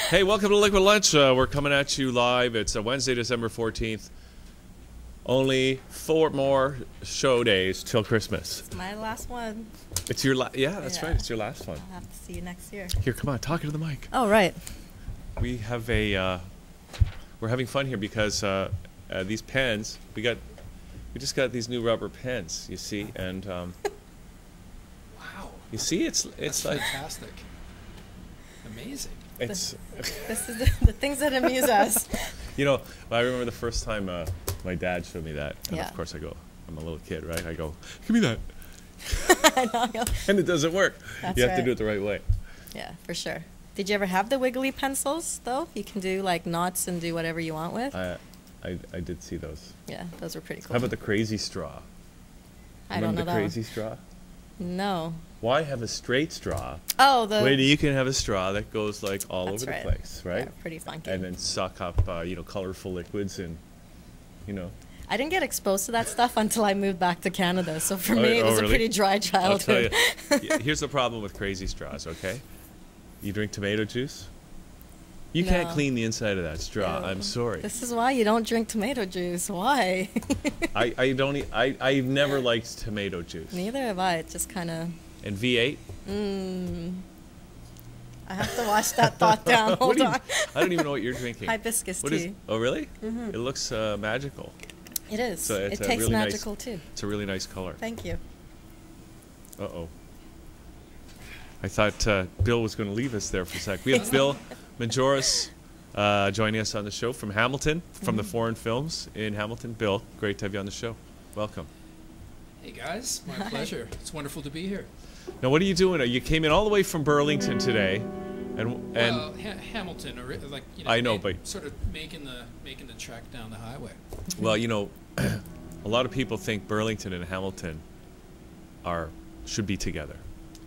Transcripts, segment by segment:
Hey, welcome to Liquid Lunch. We're coming at you live. It's Wednesday, December 14th. Only 4 more show days till Christmas. It's my last one. It's your yeah, that's right. It's your last one. I'll have to see you next year. Here, come on, talk into the mic. Oh, right. We have a we're having fun here because these pens, we just got these new rubber pens, you see, and wow. You see, it's That's like fantastic. Amazing. it's This is the things that amuse us. you know, I remember the first time my dad showed me that, and Yeah. of course I go, I'm a little kid, right? I go, give me that, I know. and it doesn't work. That's You have to right. do it the right way. Yeah, for sure. Did you ever have the wiggly pencils, though? You can do, like, knots and do whatever you want with. I did see those. Yeah, those were pretty cool. How about the crazy straw? I don't Remember know the that crazy straw? one. No. Why have a straight straw Oh, the... when you can have a straw that goes like all That's over right. the place, right? Yeah, pretty funky. And then suck up, colorful liquids and, I didn't get exposed to that stuff until I moved back to Canada. So for Oh, me, it was really? a pretty dry I'll tell childhood. you. Here's the problem with crazy straws, okay? You drink tomato juice, you can't No. clean the inside of that straw. Ew. I'm sorry. This is why you don't drink tomato juice. Why? I've never liked tomato juice. Neither have I. It just kind of... And V8? I have to wash that thought down. What Hold do you- on. I don't even know what you're drinking. Hibiscus What tea. is? Oh, really? It looks magical. It is. So it's it a tastes really nice- magical too. It's a really nice color. Thank you. Uh-oh. I thought Bill was going to leave us there for a sec. We have Bill Majoros joining us on the show from Hamilton, from the Foreign Films in Hamilton. Bill, great to have you on the show. Welcome. Hey guys, my pleasure. It's wonderful to be here. Now, what are you doing? You came in all the way from Burlington today, and Well, Hamilton, like I know, but sort of making the trek down the highway. well, a lot of people think Burlington and Hamilton should be together.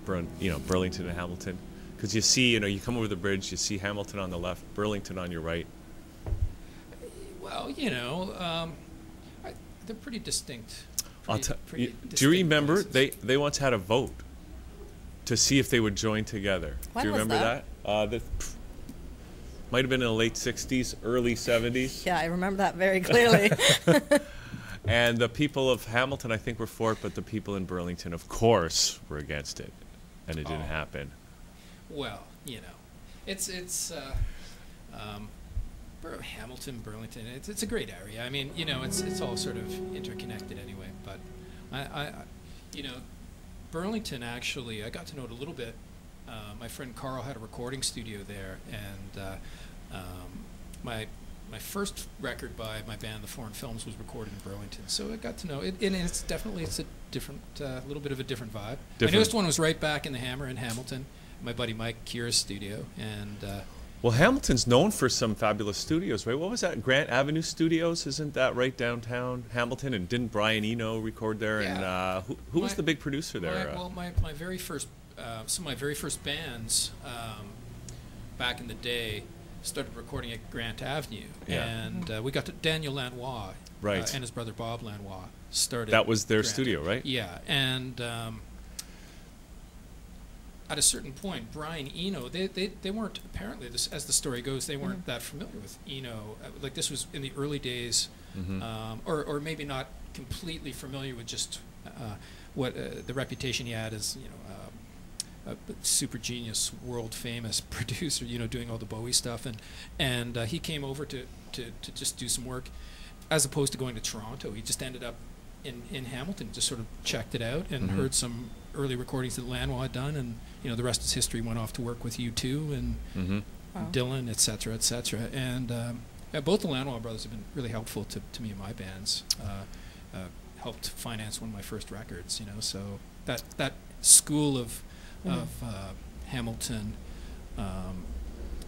Burlington and Hamilton, because you see, you come over the bridge, you see Hamilton on the left, Burlington on your right. Well, they're pretty distinct. Do you distinct remember places. they once had a vote to see if they would join together? When Do you was remember that? Might have been in the late 60s, early 70s. Yeah, I remember that very clearly. And the people of Hamilton, I think, were for it, but the people in Burlington, of course, were against it, and it didn't happen. Well, it's Hamilton, Burlington. It's a great area. I mean, it's all sort of interconnected anyway. But Burlington actually, I got to know it a little bit. My friend Carl had a recording studio there, and my first record by my band, the Foreign Films, was recorded in Burlington. So I got to know it, and it's a different, little bit of a different vibe. My newest one was right back in the Hammer in Hamilton. My buddy Mike Kira's studio, and Well, Hamilton's known for some fabulous studios, right? What was that? Grant Avenue Studios, isn't that right downtown Hamilton? And didn't Brian Eno record there? Yeah. And who was the big producer there? My very first, some of my very first bands back in the day started recording at Grant Avenue, Yeah. and we got to Daniel Lanois, Right. and his brother Bob Lanois started. That was their Grant. studio, right? Yeah, and at a certain point, Brian Eno, they weren't, apparently, as the story goes, they weren't that familiar with Eno. Like, this was in the early days, or maybe not completely familiar with just what the reputation he had as, a super genius, world famous producer, doing all the Bowie stuff, and he came over to just do some work, as opposed to going to Toronto. He just ended up in Hamilton, just sort of checked it out and heard some early recordings that Lanois had done, and the rest is history. Went off to work with U2 and Dylan, et cetera, and both the Lanois brothers have been really helpful to me and my bands. Helped finance one of my first records, so that school of Hamilton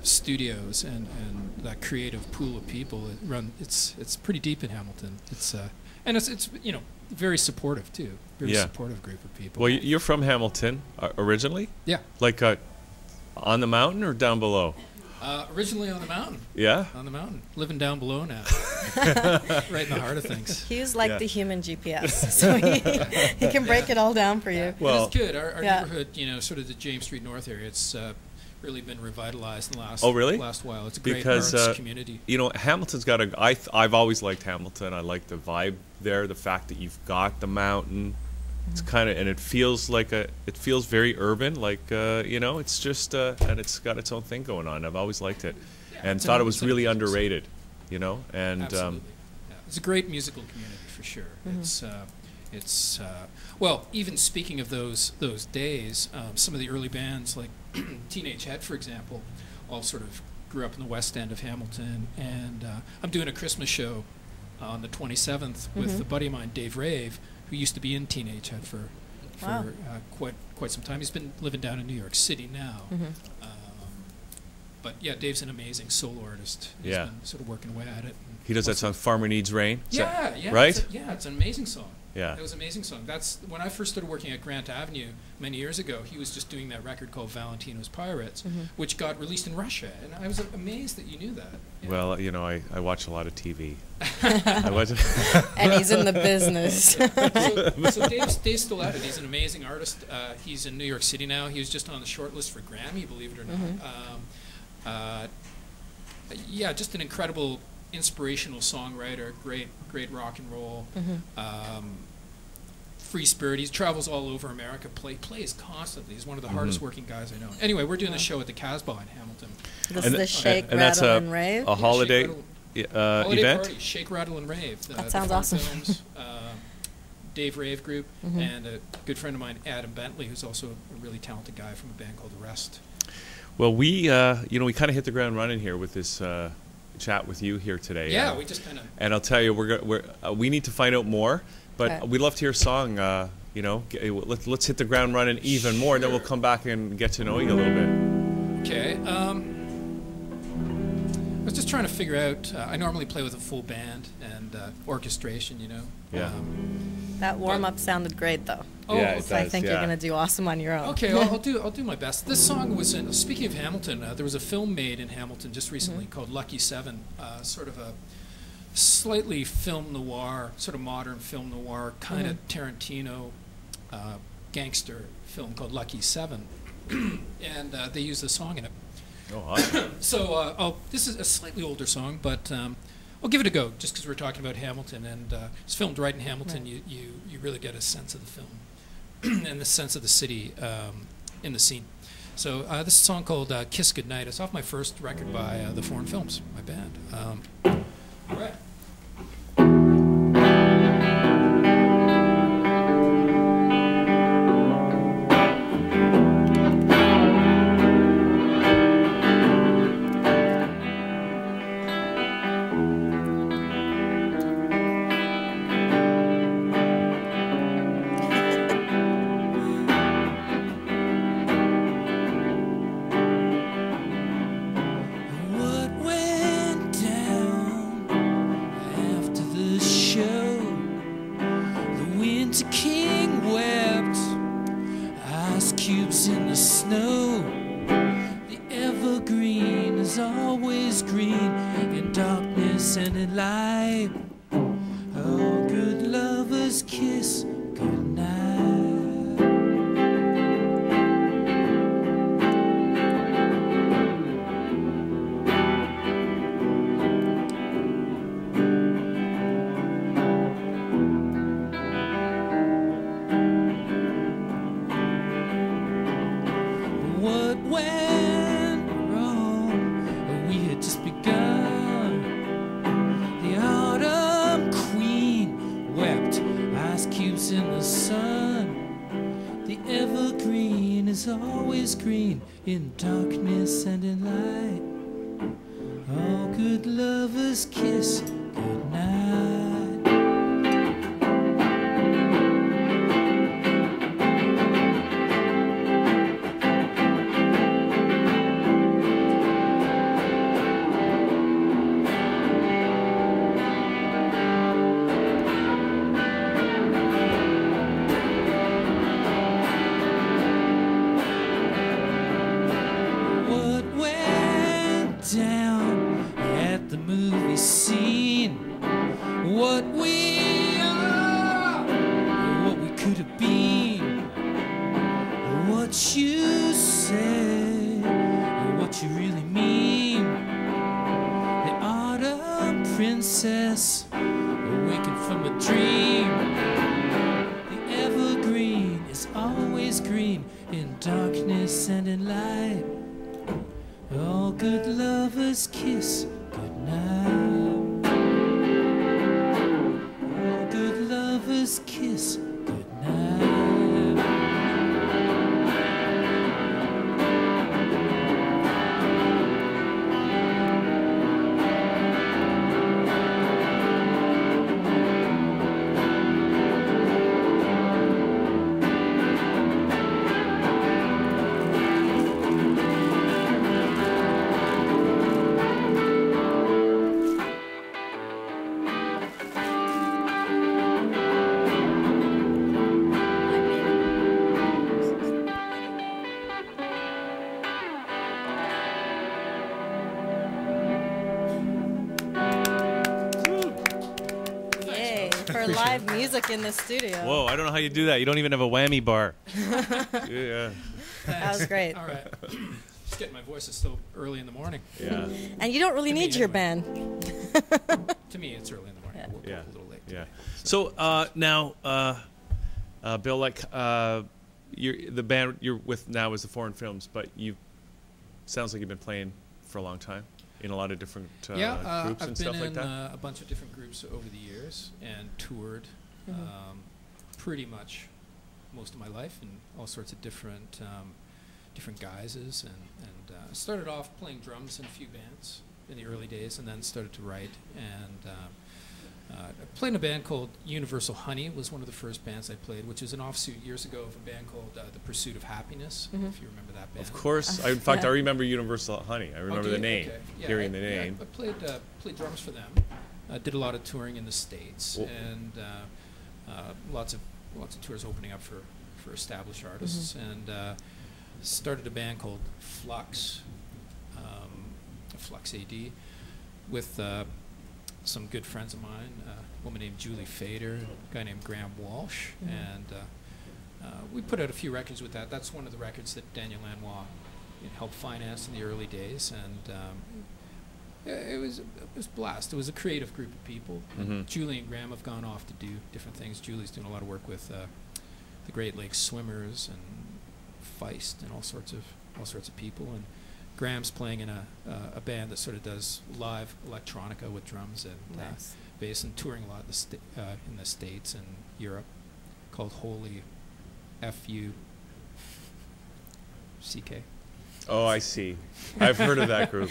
studios and that creative pool of people it's pretty deep in Hamilton. It's very supportive too. Very supportive group of people. Well, you're from Hamilton originally? Yeah. Like on the mountain or down below? Originally on the mountain. Yeah? On the mountain. Living down below now. Right in the heart of things. He's like the human GPS, so he can break it all down for you. Well, it's good. Our neighborhood, sort of the James Street North area, it's really been revitalized in the last Oh, really? last while. It's a great Because arts community. you know, Hamilton's got a. I've always liked Hamilton. I like the vibe there. The fact that you've got the mountain. It's kind of, and it feels like it feels very urban, like you know, it's just, and it's got its own thing going on. I've always liked it, and thought it was really underrated, you know, and Absolutely. Yeah. It's a great musical community for sure. It's well, even speaking of those days, some of the early bands like Teenage Head, for example, all sort of grew up in the West End of Hamilton, and I'm doing a Christmas show on the 27th with a buddy of mine, Dave Rave, who used to be in Teenage Head for Wow. quite some time. He's been living down in New York City now. But yeah, Dave's an amazing solo artist. He's been sort of working away at it. he does that song "Farmer Needs Rain." Yeah, yeah, right? It's an amazing song. Yeah. It was an amazing song. That's when I first started working at Grant Avenue many years ago. He was just doing that record called Valentino's Pirates, which got released in Russia, and I was amazed that you knew that. Yeah. Well, you know, I watch a lot of TV. I watch. And he's in the business. So Dave's still at it. He's an amazing artist. He's in New York City now. He was just on the short list for Grammy, believe it or not. Yeah, just an incredible, inspirational songwriter. Great rock and roll. Free spirit. He travels all over America. Plays constantly. He's one of the hardest working guys I know. Anyway, we're doing the show at the Casbah in Hamilton. This is the Shake, and that's Rattle, and Rave. a holiday Holiday event. party, Shake, Rattle, and Rave. That sounds awesome. Films, Dave Rave group, and a good friend of mine, Adam Bentley, who's also a really talented guy from a band called The Rest. Well, we you know, we kind of hit the ground running here with this chat with you here today. Yeah, we just kind of. And I'll tell you, we need to find out more, but Okay. we'd love to hear a song. You know, let's hit the ground running even more, and then we'll come back and get to know you a little bit. Okay. I was just trying to figure out. I normally play with a full band and orchestration, you know. Yeah. That warm-up sounded great, though. Oh, Yeah, it So I does, think yeah. you're going to do awesome on your own. Okay, I'll do my best. This song was in. Speaking of Hamilton, there was a film made in Hamilton just recently called Lucky Seven, sort of a slightly film noir, sort of modern film noir, kind of Tarantino gangster film called Lucky Seven, and they use the song in it. Oh, awesome. So this is a slightly older song, but I'll give it a go just because we're talking about Hamilton, and it's filmed right in Hamilton. Right. You really get a sense of the film and the sense of the city in the scene. So this is a song called Kiss Goodnight. It's off my first record by the Foreign Films, my band. All right. What went down after the show? The Winter King wept, ice cubes in the snow. The evergreen is always green in darkness and in light. Oh, good lovers kiss goodnight. What went wrong? We had just begun. The autumn queen wept, ice cubes in the sun. The evergreen is always green in darkness and in light. All good lovers kiss goodnight. What went down at the movie scene? What we are, what we could have been, what you said what you really mean. The autumn princess awakened from a dream. The evergreen is always green in darkness and in light. All good lovers kiss goodnight. All good lovers kiss goodnight. Yay, for live music in the studio. Whoa, I don't know how you do that. You don't even have a whammy bar. Yeah. That was great. All right. Just getting my voice. It's still early in the morning. Yeah. And you don't really To me, need your anyway. band. To me, it's early in the morning. Yeah. I woke Yeah. up a little late. Yeah. today. So now, Bill, like the band you're with now is the Foreign Films, but you sounds like you've been playing for a long time in a lot of different groups I've and stuff been like in that. a bunch of different groups over the years and toured pretty much most of my life in all sorts of different different guises, and started off playing drums in a few bands in the early days, and then started to write, and I played in a band called Universal Honey. Was one of the first bands I played, which is an offshoot years ago of a band called The Pursuit of Happiness, if you remember that band. Of course. In fact, yeah. I remember Universal Honey. I remember the name, Okay. Yeah, hearing the yeah, name. I played drums for them. Did a lot of touring in the States, Well- and lots of tours opening up for established artists, and started a band called Flux, Flux AD, with some good friends of mine, a woman named Julie Fader, a guy named Graham Walsh, and we put out a few records with that. That's one of the records that Daniel Lanois helped finance in the early days, and it was a blast. It was a creative group of people. Mhm. Julie and Graham have gone off to do different things. Julie's doing a lot of work with the Great Lakes Swimmers and Feist and all sorts of people, and Graham's playing in a band that sort of does live electronica with drums and Nice. bass, and touring a lot in the States and Europe, called Holy FUCK. Oh, I see. I've heard of that group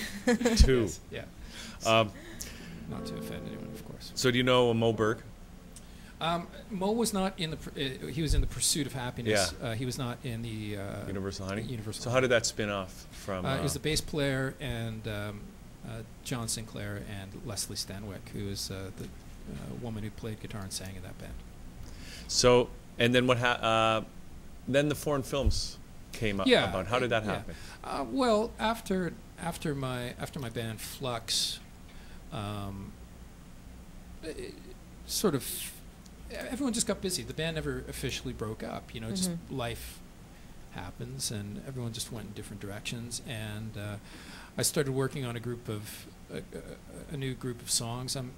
too. Yeah. Um, Not to offend anyone, of course. so do you know Mo Berg? Mo was not in he was in the Pursuit of Happiness. Yeah. He was not in the Universal Honey? Universal So how did that spin off from... He was the bass player, and John Sinclair and Leslie Stanwyck, who is the woman who played guitar and sang in that band. So, and then then the Foreign Films came up Yeah, about. How did that yeah. happen? Well, after my band Flux, sort of everyone just got busy. The band never officially broke up. You know, just life happens, and everyone just went in different directions. And I started working on a new group of songs. I'm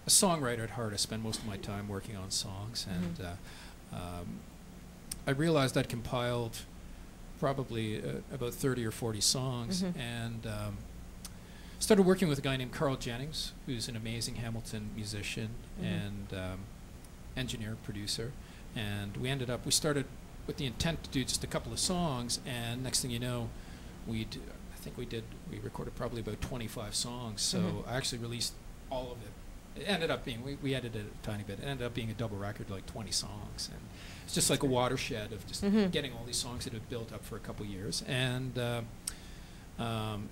a songwriter at heart. I spend most of my time working on songs, and I realized I'd compiled probably about 30 or 40 songs, and started working with a guy named Carl Jennings, who's an amazing Hamilton musician and engineer, producer. And we started with the intent to do just a couple of songs, and next thing you know, we recorded probably about 25 songs. So I actually released all of it. It ended up being, we edited it a tiny bit, it ended up being a double record, like 20 songs. And it's just like a watershed of just getting all these songs that had built up for a couple years. And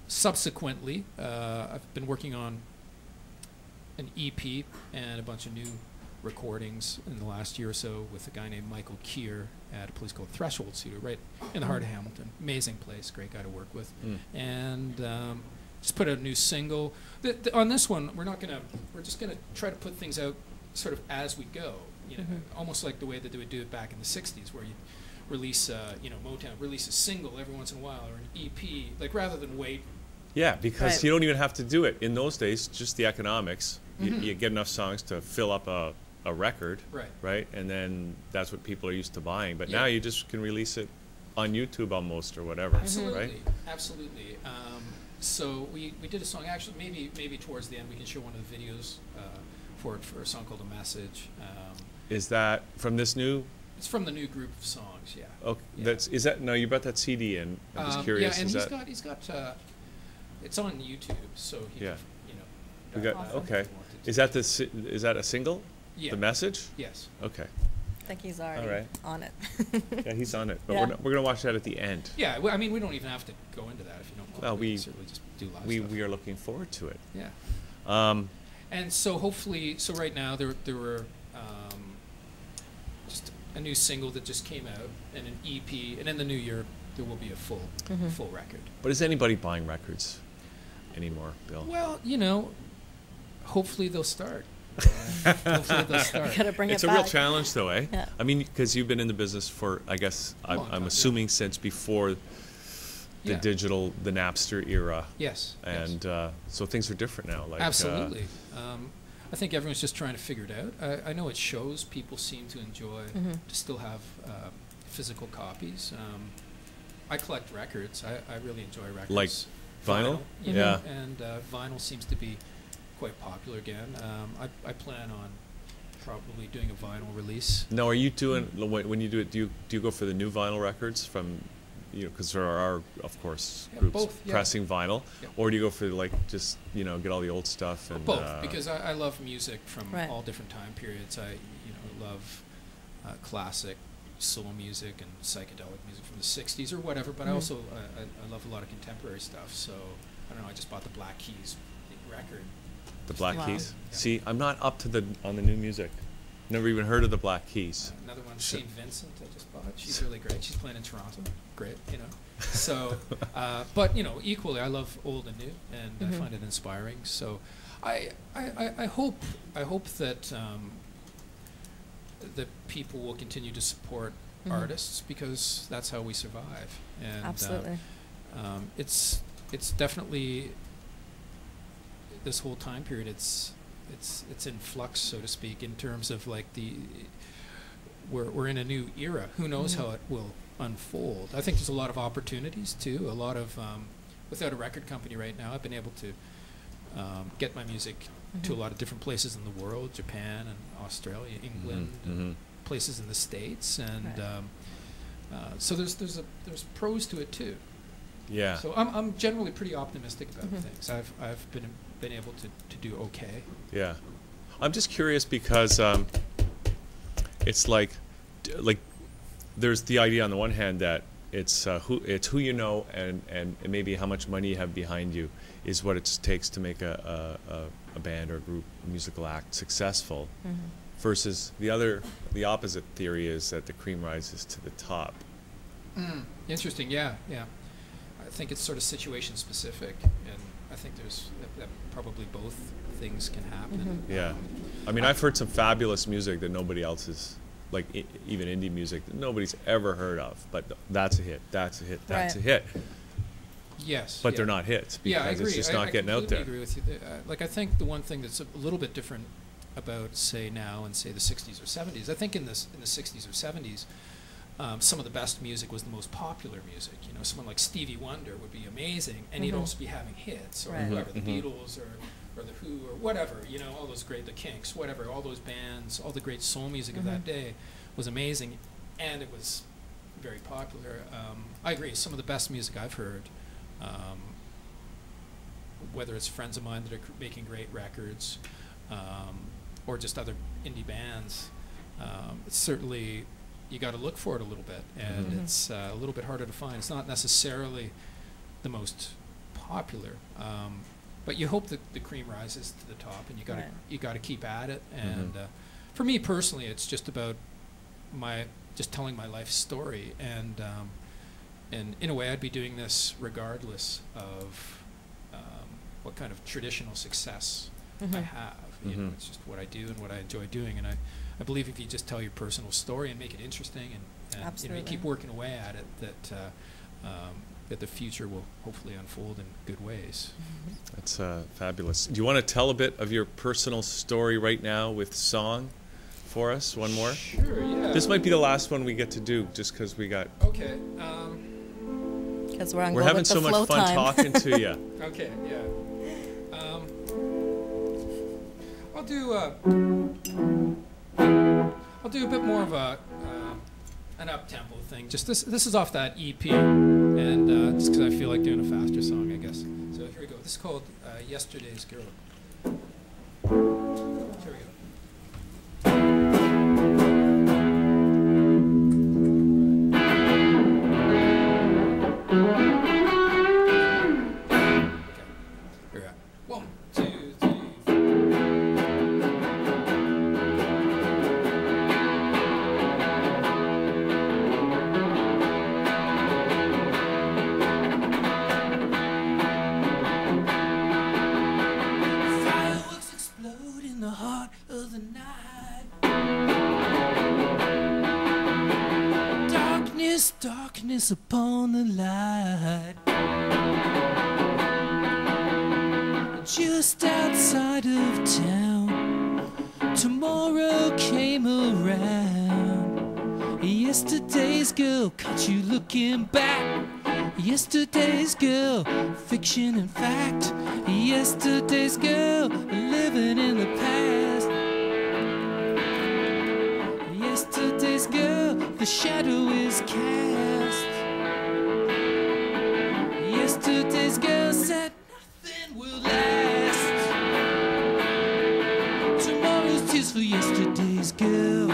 subsequently, I've been working on an EP and a bunch of new recordings in the last year or so with a guy named Michael Keir at a place called Threshold Studio, right in the heart of Hamilton. Amazing place, great guy to work with. And just put out a new single. On this one, we're just gonna try to put things out sort of as we go. You know, almost like the way that they would do it back in the '60s, where you release, Motown release a single every once in a while or an EP, like rather than wait. Yeah, because Right. you don't even have to do it. In those days, just the economics. Mm-hmm. You get enough songs to fill up a record, Right. right? And then that's what people are used to buying. But Yeah. now you just can release it on YouTube almost or whatever, Absolutely, right? absolutely. So we did a song. Actually, maybe towards the end we can show one of the videos for a song called "A Message." Is that from this new? It's from the new group of songs. Yeah. Okay, Yeah. is that no? You brought that CD in. I'm just curious. Yeah, and is he's got. It's on YouTube, so he Yeah. can, we dial got that up if okay. he wanted to. Is that is that a single? Yeah. The Message? Yes. Okay. I think he's already right. on it. Yeah, he's on it. But Yeah. we're gonna watch that at the end. Yeah. Well, I mean, we don't even have to go into that if you don't want. Well, we we- can certainly just do live We stuff. are looking forward to it. Yeah. Um, And so hopefully, so right now there were just a new single that just came out and an EP, and in the new year there will be a full record. but is anybody buying records anymore, Bill? Well, hopefully they'll start. Hopefully they'll start. Gotta bring It's it a back. real challenge, though, eh? Yeah. I mean, because you've been in the business for, I guess, Long I'm time, yeah. assuming since before the Yeah. the Napster era, Yes. yes. and so things are different now. Like Absolutely. I think everyone's just trying to figure it out. I know it shows people seem to enjoy to still have physical copies. I collect records. I really enjoy records. Like vinyl? you know, Yeah. and vinyl seems to be quite popular again. I plan on probably doing a vinyl release. Now, are you doing when you do it? Do you go for the new vinyl records from, because there are of course Yeah, groups both, yeah. pressing vinyl, Yeah. or do you go for like just get all the old stuff and Both, because I love music from Right. all different time periods. I love classic soul music and psychedelic music from the '60s or whatever. But I also I love a lot of contemporary stuff. So I don't know. I just bought the Black Keys record. the Black Wow. Keys? Yeah. See, I'm not up to on the new music. Never even heard of the Black Keys. Another one, So- St. Vincent. I just bought. She's really great. She's playing in Toronto. Great, So, but equally, I love old and new, and I find it inspiring. So, I hope that that people will continue to support artists, because that's how we survive. And Absolutely. it's definitely this whole time period. It's in flux, so to speak, in terms of like we're in a new era. Who knows how it will unfold? I think there's a lot of opportunities too. A lot of without a record company right now, I've been able to get my music to a lot of different places in the world: Japan and Australia, England, and places in the States, and Right. so there's pros to it too. Yeah. So I'm generally pretty optimistic about things. I've been able to do okay. Yeah, I'm just curious because it's like there's the idea on the one hand that it's who you know and maybe how much money you have behind you is what it takes to make a band or a group, a musical act successful, versus the opposite theory is that the cream rises to the top. Interesting. Yeah. I think it's sort of situation specific, and I think there's that probably both things can happen. Yeah, I mean, I've heard some fabulous music that nobody else is, like even indie music that nobody's ever heard of, but that's a hit, that's a hit, that's Right. a hit. Yes. But yeah. they're not hits because Yeah, I agree. it's just I not getting out completely there. agree with you. Like, I think the one thing that's a little bit different about, say, now and say the '60s or '70s. I think in the '60s or '70s, some of the best music was the most popular music. Someone like Stevie Wonder would be amazing, and he'd also be having hits, or Right. whoever, the Beatles or the Who or whatever. All those great, the Kinks, whatever. All those bands, all the great soul music of that day was amazing, and it was very popular. I agree. Some of the best music I've heard, whether it's friends of mine that are making great records, or just other indie bands, it's certainly, you got to look for it a little bit, and it's a little bit harder to find. It's not necessarily the most popular, but you hope that the cream rises to the top, and you got to keep at it. And for me personally, it's just about just telling my life story, and in a way, I'd be doing this regardless of what kind of traditional success I have. It's just what I do and what I enjoy doing, and I believe if you just tell your personal story and make it interesting and Absolutely. you keep working away at it, that the future will hopefully unfold in good ways. That's fabulous. Do you want to tell a bit of your personal story right now with song for us? One more? Sure, yeah. This might be the last one we get to do, just because we got... Okay. Because we're on We're go having with the so much flow fun time. talking to you. Okay, yeah. I'll do a bit more of an up-tempo thing. Just this is off that EP, and just because I feel like doing a faster song, I guess. So here we go. This is called Yesterday's Girl. Here we go. Here we go. 1, 2, 3, 4. Fireworks explode in the heart of the night. Darkness, darkness upon the light. Just outside of town, tomorrow came around. Yesterday's girl caught you looking back. Yesterday's girl, fiction and fact. Yesterday's girl, living in the past. Yesterday's girl, the shadow is cast. Yesterday's girl said nothing will last. Tomorrow's tears for yesterday's girl.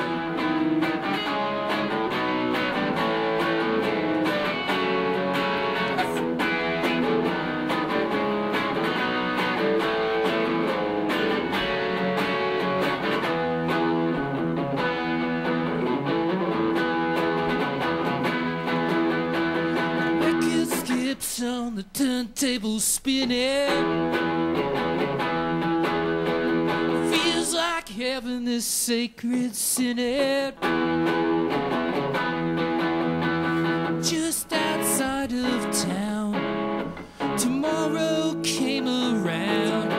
Record skips on the turntable spinning. Feels like heaven, this sacred sinning. Just outside of town, tomorrow came around.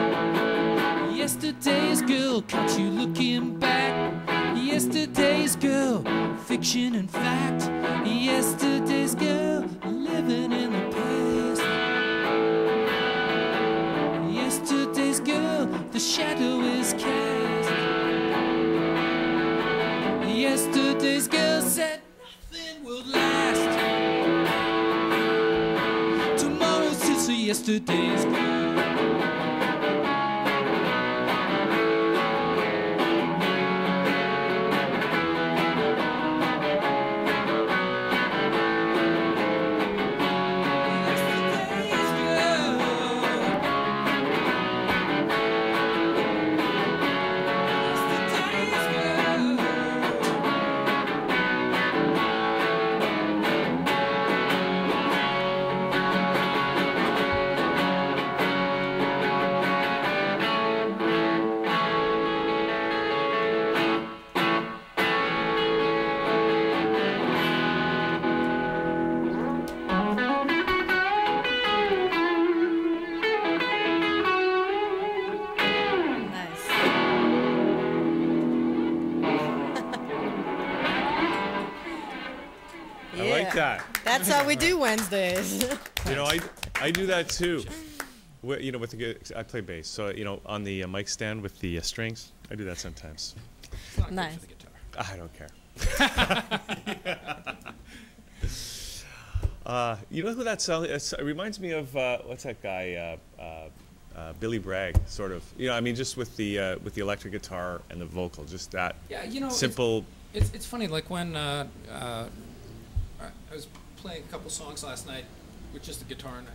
Yesterday's girl caught you looking back. Yesterday's girl, fiction and fact. Yesterday's girl, living in the past. Yesterday's girl, the shadow is cast. Yesterday's girl said nothing will last. Tomorrow's just for yesterday's girl. Nice. I like that. That's how we do Wednesdays. You know, I do that too. You know, with the I play bass, so you know, on the mic stand with the strings, I do that sometimes. It's not good Nice. for the guitar. I don't care. You know who that sounds? It reminds me of what's that guy? Billy Bragg, sort of. You know, I mean, just with the electric guitar and the vocal, just that Yeah, you know, simple. It's funny, like when I was playing a couple songs last night with just the guitar and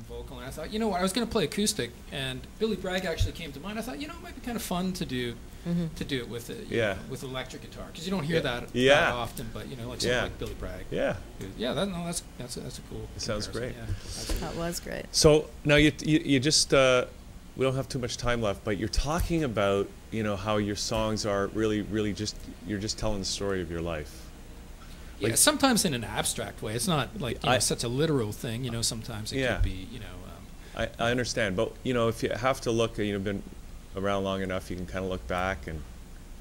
vocal, and I thought, you know what, I was going to play acoustic, and Billy Bragg actually came to mind. I thought, you know, it might be kind of fun to do it with with electric guitar, because you don't hear that often, but you know, like something like Billy Bragg. Yeah. Yeah, that's a cool. It sounds comparison. great. Yeah, absolutely. That was great. So now you just we don't have too much time left, but you're talking about, you know, how your songs are really just you're just telling the story of your life. Yeah, sometimes in an abstract way. It's not like such a literal thing. You know, sometimes it could be. You know, I understand, but you know, if you have to look, you know, been around long enough, you can kind of look back and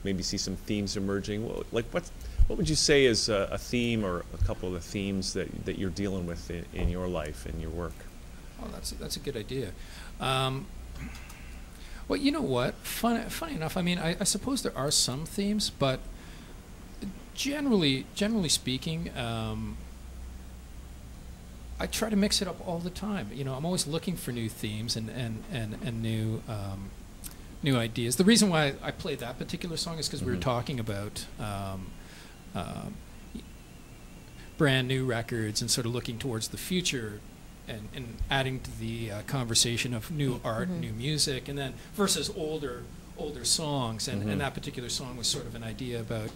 maybe see some themes emerging. Like what would you say is a theme or a couple of the themes that you're dealing with in your life and your work? Oh, that's a good idea. Well, you know what? Funny enough, I mean, I suppose there are some themes, but generally speaking, I try to mix it up all the time. You know, I'm always looking for new themes and new ideas. The reason why I played that particular song is because we were talking about brand new records and sort of looking towards the future. And adding to the conversation of new art, new music, and then versus older songs, and that particular song was sort of an idea about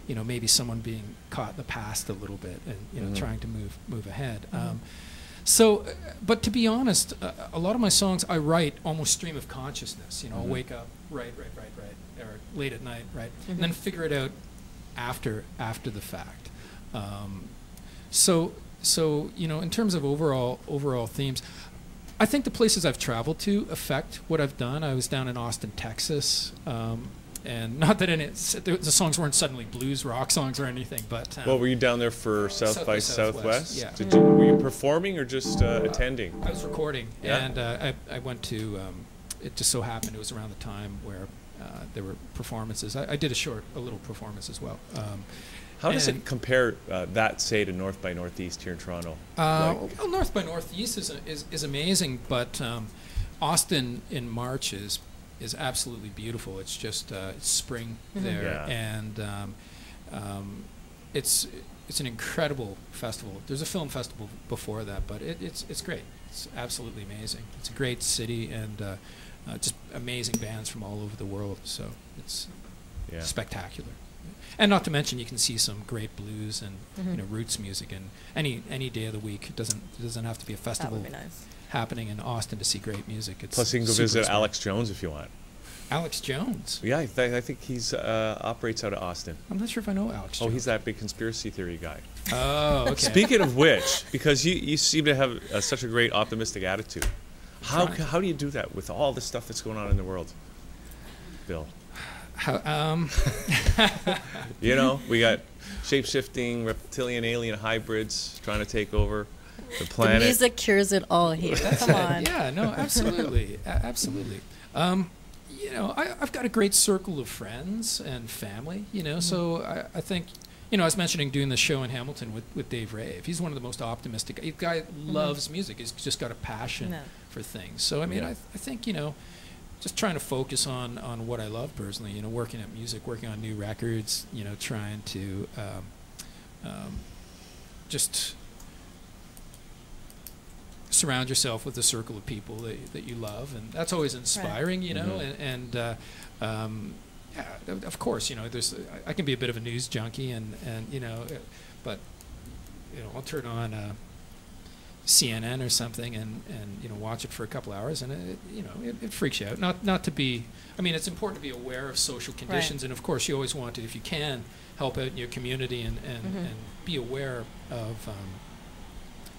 you know, maybe someone being caught in the past a little bit and you know, trying to move ahead. So, but to be honest, a lot of my songs I write almost stream of consciousness. You know, I'll wake up, write, or late at night, and then figure it out after the fact. So you know, in terms of overall themes, I think the places I've traveled to affect what I've done. I was down in Austin, Texas, and not that the songs weren't suddenly blues rock songs or anything, but well, were you down there for South by Southwest? Yeah. Were you performing or just attending? I was recording, and I went to. It just so happened it was around the time where there were performances. I did a little performance as well. How does it compare that, say, to North by Northeast here in Toronto? Well, North by Northeast is amazing, but Austin in March is absolutely beautiful. It's just it's spring there, and it's an incredible festival. There's a film festival before that, but it's great. It's absolutely amazing. It's a great city and just amazing bands from all over the world. So it's spectacular. And not to mention, you can see some great blues and you know, roots music, and any day of the week. It doesn't have to be a festival. That would be nice. Happening in Austin to see great music. It's Plus, you can go visit Alex Jones if you want. Alex Jones. Yeah, I think he's operates out of Austin. I'm not sure if I know Alex Jones. Oh, he's that big conspiracy theory guy. Oh, okay. Speaking of which, because you seem to have such a great optimistic attitude, how do you do that with all the stuff that's going on in the world, Bill? You know, we got shape-shifting reptilian alien hybrids trying to take over the planet. The music cures it all here. Come on. Yeah, no, absolutely. Absolutely. You know, I've got a great circle of friends and family, you know, so I think, you know, I was mentioning doing the show in Hamilton with Dave Rave. He's one of the most optimistic. The guy loves music. He's just got a passion for things. So, I mean, I think, you know, just trying to focus on what I love personally, you know, working at music, working on new records, you know, trying to just surround yourself with a circle of people that you love, and that's always inspiring, you know, and yeah, of course, you know, I can be a bit of a news junkie, and you know, but you know, I'll turn on CNN or something and you know, watch it for a couple hours, and it freaks you out. Not to be, I mean, it's important to be aware of social conditions, and of course you always want to, if you can, help out in your community and be aware of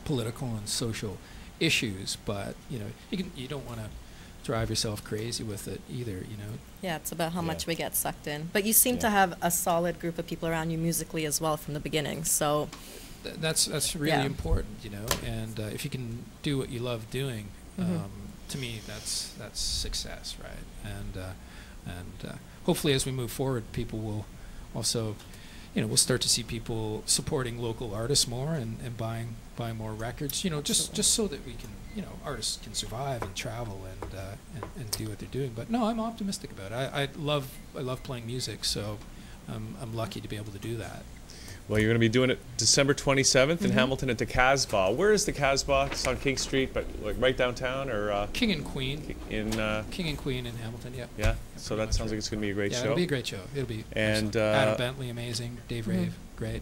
political and social issues, but you know, you don't want to drive yourself crazy with it either, you know. Yeah, it's about how much we get sucked in. But you seem to have a solid group of people around you musically as well from the beginning, so that's really important, you know, and if you can do what you love doing, to me that's success, right? And hopefully as we move forward, people will also, you know, we'll start to see people supporting local artists more and buying more records, you know, just so that we can, you know, artists can survive and travel and do what they're doing. But no, I'm optimistic about it. I love playing music, so I'm lucky to be able to do that. Well, you're going to be doing it December 27th in Hamilton at the Casbah. Where is the Casbah? It's on King Street, but like right downtown, or King and Queen. King and Queen in Hamilton. Yeah. Yeah. So that sounds like it's going to be a great show. It'll be a great show. It'll be. And Adam Bentley, amazing. Dave Rave, great.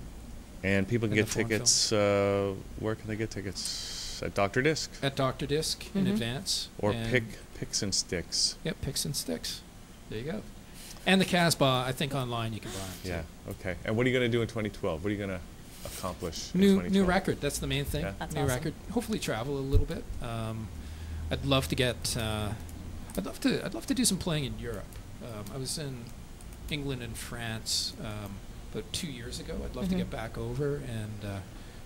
And people can get tickets. Where can they get tickets? At Dr. Disc. At Dr. Disc in advance. Or Picks and Sticks. Yep, Picks and Sticks. There you go. And the Casbah, I think online you can buy them. Yeah. Okay. And what are you going to do in 2012? What are you going to? accomplish in New 2012? record. That's the main thing. Yeah. That's New awesome. record. Hopefully travel a little bit. I'd love to get. I'd love to do some playing in Europe. I was in England and France about 2 years ago. I'd love to get back over and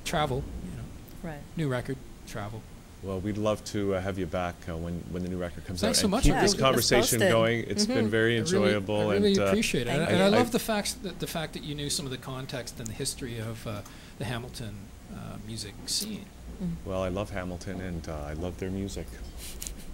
travel. You know, Right. new record, travel. Well, we'd love to have you back when the new record comes Thanks out. so And much. keep Yeah, this keep us conversation posted. going. It's been very enjoyable. I really and appreciate it. thank And you. I love the fact that you knew some of the context and the history of the Hamilton music scene. well, I love Hamilton, and I love their music.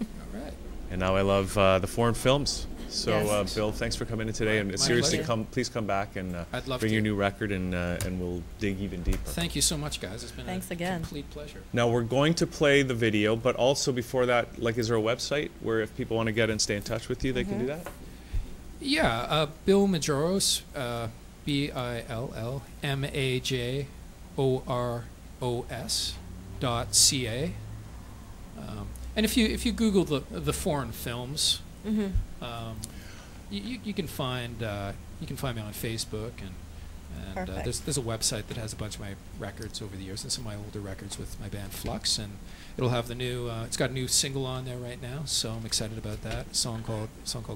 All right. And now I love the foreign films. So, Yes. Bill, thanks for coming in today. And My seriously, pleasure. please come back and I'd love bring to. your new record, and we'll dig even deeper. Thank you so much, guys. It's been Thanks a again. complete pleasure. Now we're going to play the video, but also before that, like, is there a website where if people want to get and stay in touch with you, they can do that? Yeah, Bill Majoros, BILLMAJOROS.ca. And if you Google the foreign films, you can find me on Facebook, and Perfect. there's a website that has a bunch of my records over the years and some of my older records with my band Flux, and it'll have the new it's got a new single on there right now, so I'm excited about that. A song called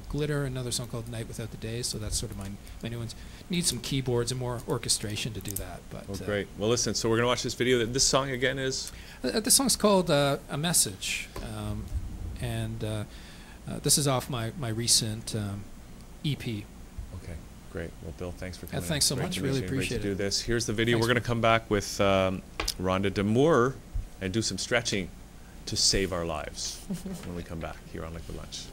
Glitter, another song called Night Without the Day, so that's sort of my new ones. Need some keyboards and more orchestration to do that, but Oh, great. Well, listen, so we're going to watch this video. This song again is? this song's called A Message, and this is off my recent EP. Okay, great. Well, Bill, thanks for coming. Thanks so Great much. to Really meet you and great appreciate to do it. this. Here's the video. Thanks. We're going to come back with Rhonda Demure and do some stretching to save our lives when we come back here on Liquid Lunch.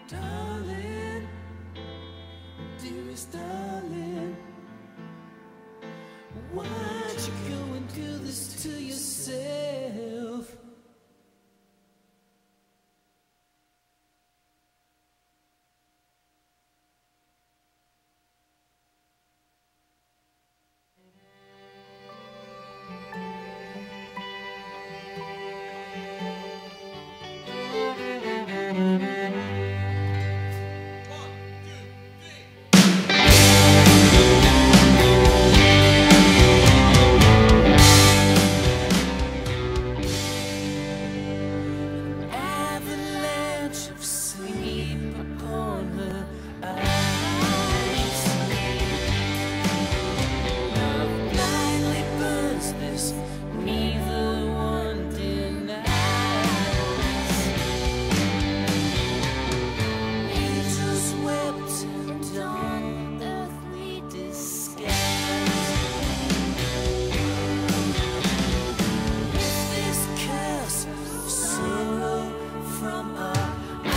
Darling, dearest darling, why'd you go and do this to yourself? Avalanche of sleep upon her eyes. Love blindly burns this, neither one denies. Angels wept and on earthly disguise. This curse of sorrow from our eyes.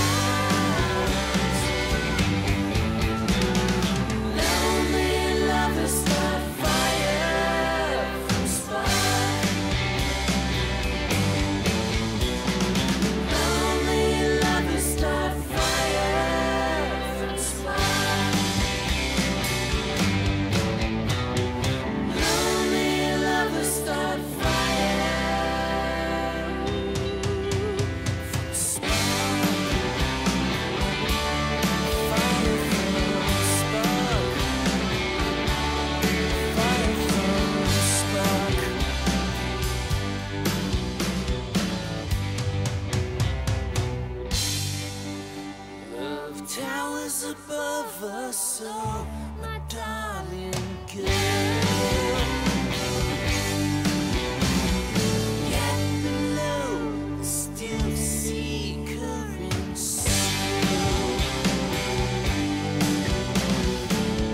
Lonely lovers start fire from spark. Lonely lovers start fire from spark. Lonely lovers start fire from spark. Fire from spark. Fire from spark. Love towers above us all, my darling girl. Yet below, the still sea currents swirl.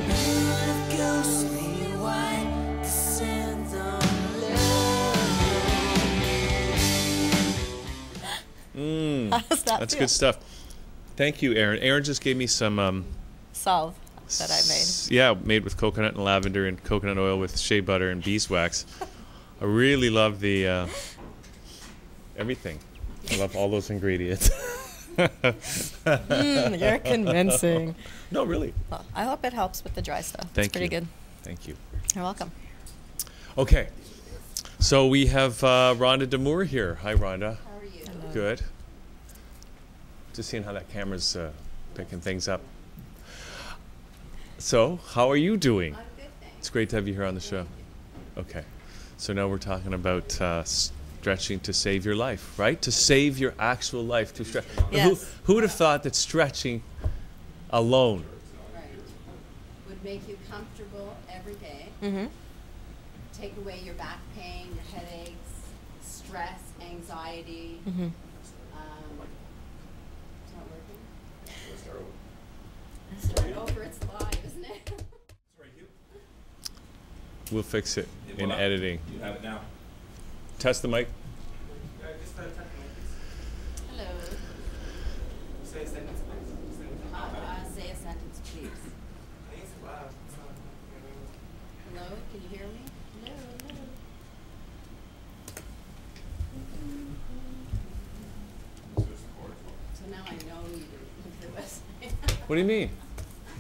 Moon of ghostly white descends on love. How does that That's feel? good stuff. Thank you, Aaron. Aaron just gave me some Salve that I made. yeah, made with coconut and lavender and coconut oil with shea butter and beeswax. I really love the everything. I love all those ingredients. You're convincing. No, really. Well, I hope it helps with the dry stuff. Thank it's pretty you. good. Thank you. You're welcome. Okay, so we have Rhonda Demure here. Hi, Rhonda. How are you? Hello. Good. Just seeing how that camera's picking things up. So, how are you doing? I'm good, thanks. It's great to have you here on the show. Okay, so now we're talking about stretching to save your life, right? To save your actual life. To stretch. Yes. Who would have thought that stretching alone? Right. Would make you comfortable every day, Mm-hmm. take away your back pain, your headaches, stress, anxiety. Mm-hmm. It's not working? Start over, it's live, isn't it? We'll fix it in Voilà. editing. You have it now. Test the mic. Hello. Say a sentence, please. Say a sentence, please. Hello, can you hear me? Hello, hello. So now I know you did the website. What do you mean?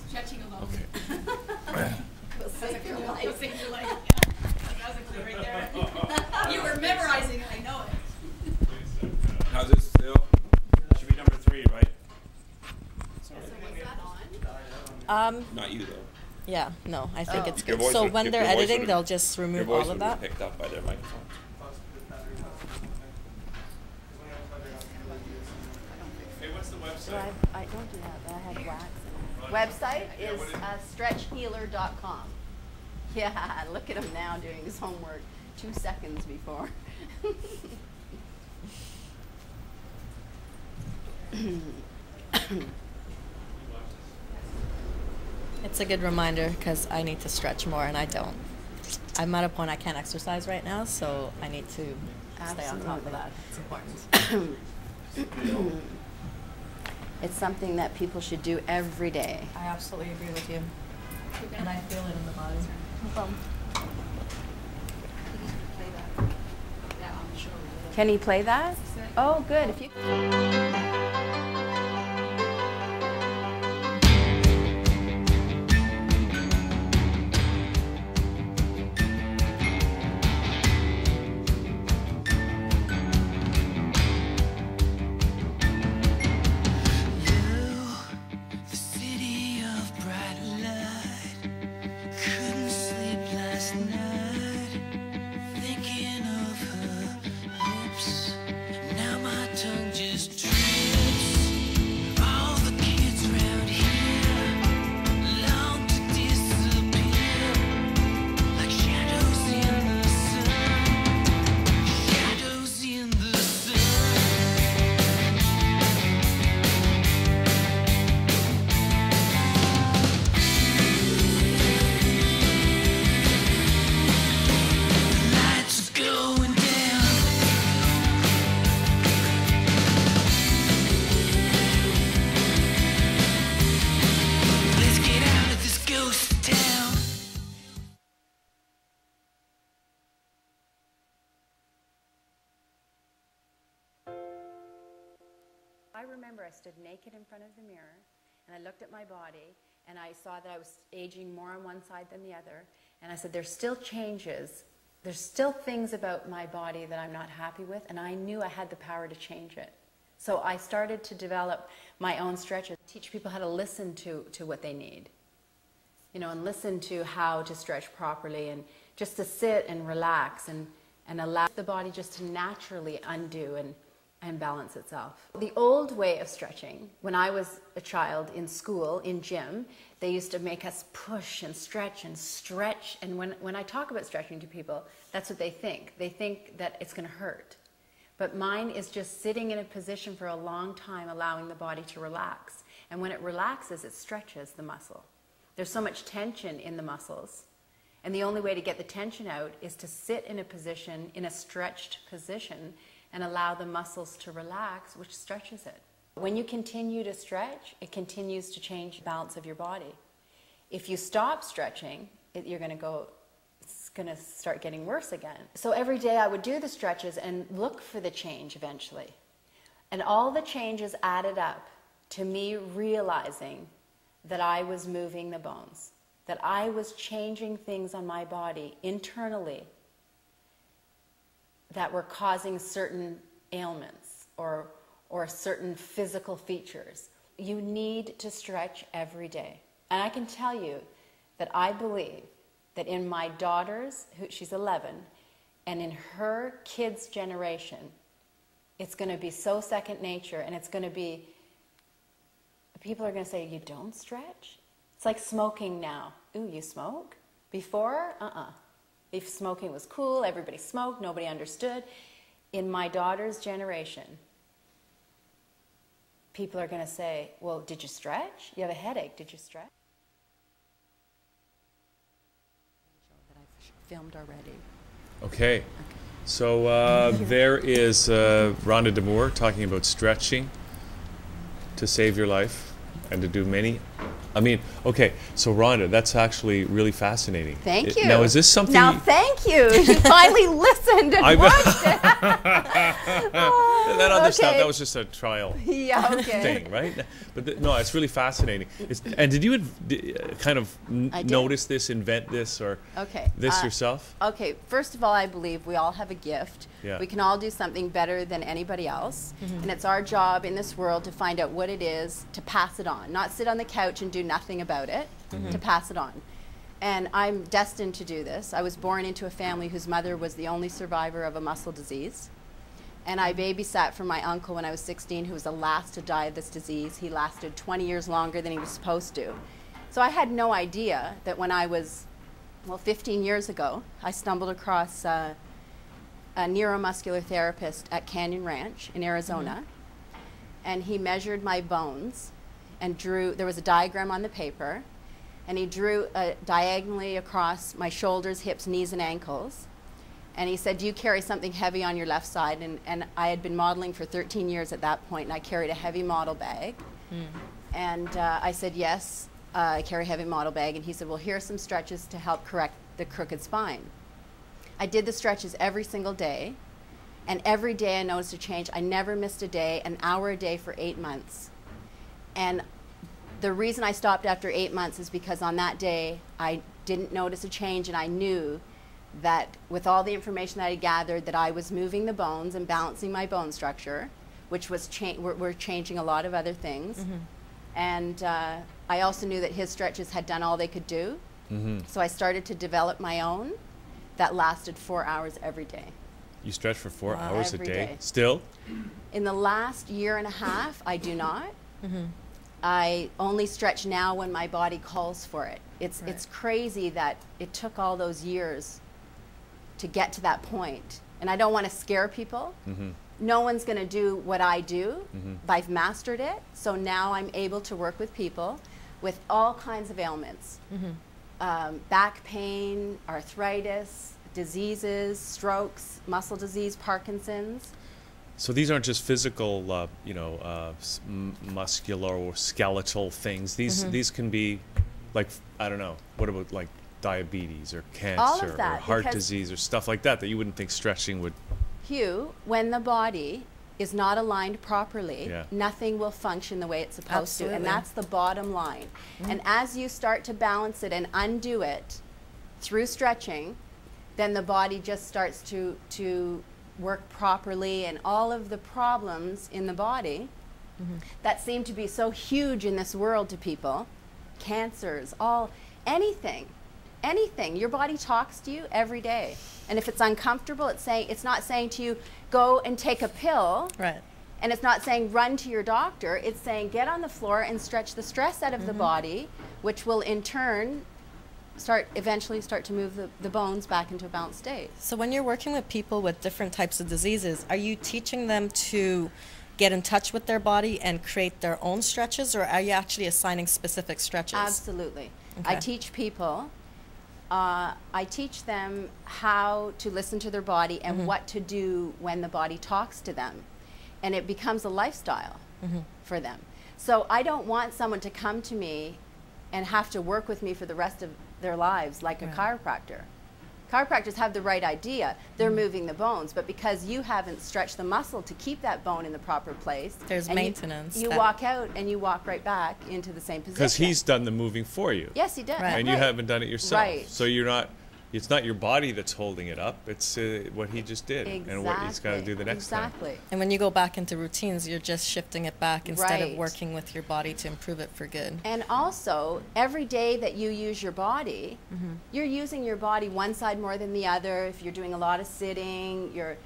Stretching alone. Okay. Will save your life. Save your life. That was a clue right there. You were memorizing it, I know it. How's it still? Should be number 3, right? So was that on? Not you though. Yeah, no, I think Oh. it's Your good. voice So would- when your they're voice editing, would've- they'll just Your remove voice all would of have that. been picked up by their microphone. Hey, what's the So website? I don't do that, but I have wax. Website is stretchhealer.com. Yeah, look at him now doing his homework 2 seconds before. It's a good reminder because I need to stretch more and I don't. I'm at a point I can't exercise right now, so I need to stay on top of that. It's important. It's something that people should do every day. I absolutely agree with you. And I feel it in the body. No problem. Play that. Yeah, on the show. Can he play that? Oh, good. If you. The city of bright light. Couldn't sleep last night, thinking of her lips. Now my tongue just trips. All the kids around here long to disappear, like shadows in the sun. Shadows in the sun. Lights are going down. Let's get out of this ghost town. I remember I stood naked in front of the mirror and I looked at my body and I saw that I was aging more on one side than the other, and I said, there's still changes, there's still things about my body that I'm not happy with, and I knew I had the power to change it. So I started to develop my own stretches, teach people how to listen to what they need, you know, and listen to how to stretch properly, and just to sit and relax and allow the body just to naturally undo and balance itself. The old way of stretching, when I was a child in school, in gym, they used to make us push and stretch, and when I talk about stretching to people, that's what they think. They think that it's going to hurt. But mine is just sitting in a position for a long time, allowing the body to relax. And when it relaxes, it stretches the muscle. There's so much tension in the muscles. And the only way to get the tension out is to sit in a position, in a stretched position, and allow the muscles to relax, which stretches it. When you continue to stretch, it continues to change the balance of your body. If you stop stretching, it's going to start getting worse again. So every day I would do the stretches and look for the change eventually. And all the changes added up to me realizing that I was moving the bones, that I was changing things on my body internally that were causing certain ailments or certain physical features. You need to stretch every day. And I can tell you that I believe that in my daughter's, she's 11, and in her kids' generation, it's going to be so second nature, and it's going to be, people are going to say, you don't stretch? It's like smoking now. Ooh, you smoke? Before? If smoking was cool, everybody smoked, nobody understood. In my daughter's generation, people are going to say, well, did you stretch? You have a headache, did you stretch? That I've filmed already. Okay. So there is Rhonda D'Amour talking about stretching to save your life and to do many. I mean, okay, so Rhonda, that's actually really fascinating. Thank you. Now, is this something... Now, thank you. You finally listened and watched it. That was just a trial thing, right? But no, it's really fascinating. And did you kind of notice this, invent this, or this yourself? Okay, first of all, I believe we all have a gift. Yeah. We can all do something better than anybody else. And it's our job in this world to find out what it is, to pass it on. Not sit on the couch and do nothing about it, to pass it on. And I'm destined to do this. I was born into a family whose mother was the only survivor of a muscle disease. And I babysat for my uncle when I was 16, who was the last to die of this disease. He lasted 20 years longer than he was supposed to. So I had no idea that when I was, 15 years ago, I stumbled across a neuromuscular therapist at Canyon Ranch in Arizona. And he measured my bones and drew, there was a diagram on the paper, and he drew diagonally across my shoulders, hips, knees, and ankles. And he said, do you carry something heavy on your left side? And I had been modeling for 13 years at that point, and I carried a heavy model bag. And I said, yes, I carry a heavy model bag. And he said, well, here are some stretches to help correct the crooked spine. I did the stretches every single day. And every day I noticed a change. I never missed a day, an hour a day for 8 months. And the reason I stopped after 8 months is because on that day I didn't notice a change, and I knew that with all the information that I gathered, that I was moving the bones and balancing my bone structure, which was we're changing a lot of other things. And I also knew that his stretches had done all they could do. So I started to develop my own that lasted 4 hours every day. You stretch for 4 hours a Every day? day. Still? In the last year and a half, I do not. I only stretch now when my body calls for it. It's crazy that it took all those years to get to that point. And I don't want to scare people. No one's going to do what I do. I've mastered it. So now I'm able to work with people with all kinds of ailments. Back pain, arthritis, diseases, strokes, muscle disease, Parkinson's. So these aren't just physical, muscular or skeletal things. These can be, like, I don't know, what about like diabetes or cancer or heart disease or stuff like that you wouldn't think stretching would. Hugh, when the body is not aligned properly, nothing will function the way it's supposed to, and that's the bottom line. And as you start to balance it and undo it through stretching, then the body just starts to work properly, and all of the problems in the body that seem to be so huge in this world to people, cancers, anything, your body talks to you every day. And if it's uncomfortable, it's not saying to you, go and take a pill. Right. And it's not saying run to your doctor. It's saying get on the floor and stretch the stress out of the body, which will in turn eventually start to move the bones back into a balanced state. So when you're working with people with different types of diseases, are you teaching them to get in touch with their body and create their own stretches, or are you actually assigning specific stretches? Absolutely. Okay. I teach people, I teach them how to listen to their body and what to do when the body talks to them. And it becomes a lifestyle for them. So I don't want someone to come to me and have to work with me for the rest of their lives like a chiropractor. Chiropractors have the right idea. They're moving the bones, but because you haven't stretched the muscle to keep that bone in the proper place, there's maintenance. You walk out and you walk right back into the same position. Because he's done the moving for you. Yes, he does. Right. And you haven't done it yourself. Right. So it's not your body that's holding it up. It's what he just did and what he's got to do the next time. And when you go back into routines, you're just shifting it back instead of Right. working with your body to improve it for good. And also, every day that you use your body, you're using your body one side more than the other. If you're doing a lot of sitting, you're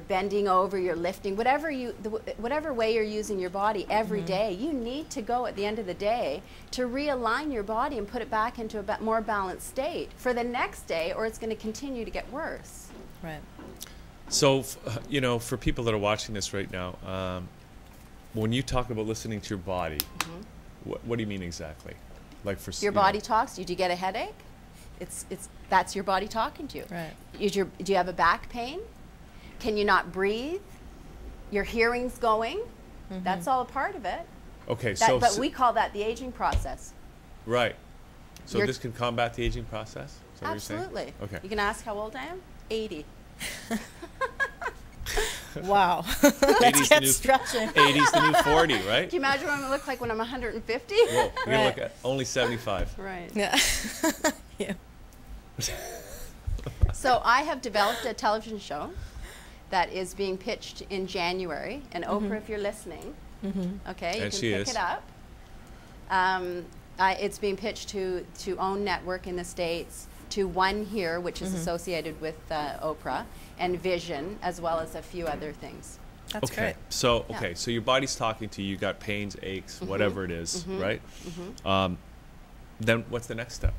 bending over, you're lifting, whatever way you're using your body every day, you need to go at the end of the day to realign your body and put it back into a more balanced state for the next day, or it's going to continue to get worse. Right. So, for people that are watching this right now, when you talk about listening to your body, what do you mean exactly? Like for your body talks to you. Do you get a headache? That's your body talking to you. Right. Do you have a back pain? Can you not breathe? Your hearing's going? That's all a part of it. Okay, But we call that the aging process. Right. So this can combat the aging process? Is that Absolutely. what you're saying? Okay. You can ask how old I am? 80. Wow. Let's get stretching. 80's the new 40, right? Can you imagine what I'm going to look like when I'm 150? Whoa, you're going to look at only 75. Right. Yeah. Yeah. So I have developed a television show that is being pitched in January. And Oprah, if you're listening, okay, you And can she pick is. it up. It's being pitched to OWN Network in the States, to One Here, which is associated with Oprah, and Vision, as well as a few other things. That's Okay. great. So so your body's talking to you. You got pains, aches, whatever it is, right? Then what's the next step?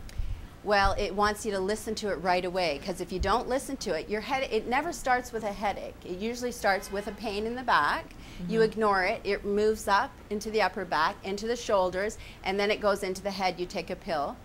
Well, it wants you to listen to it right away, because if you don't listen to it, it never starts with a headache. It usually starts with a pain in the back. You ignore it. It moves up into the upper back, into the shoulders, and then it goes into the head. You take a pill,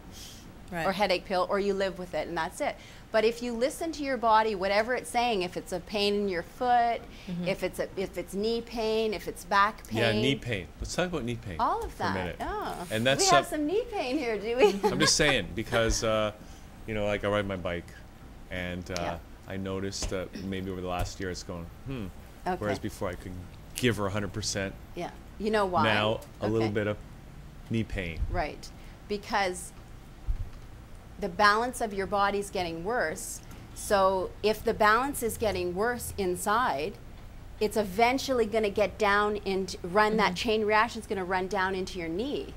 Right. or headache pill, or you live with it, and that's it. But if you listen to your body, whatever it's saying, if it's a pain in your foot, if it's knee pain, if it's back pain. Yeah, knee pain. Let's talk about knee pain. All of for a that. minute. Oh. And that's we have some knee pain here, do we? I'm just saying, because you know, like I ride my bike, and I noticed that maybe over the last year it's going, Okay. whereas before I could give her 100%. Yeah. You know why? Now a little bit of knee pain. Right. Because the balance of your body's getting worse. So if the balance is getting worse inside, it's eventually going to get down into that chain reaction is going to run down into your knee.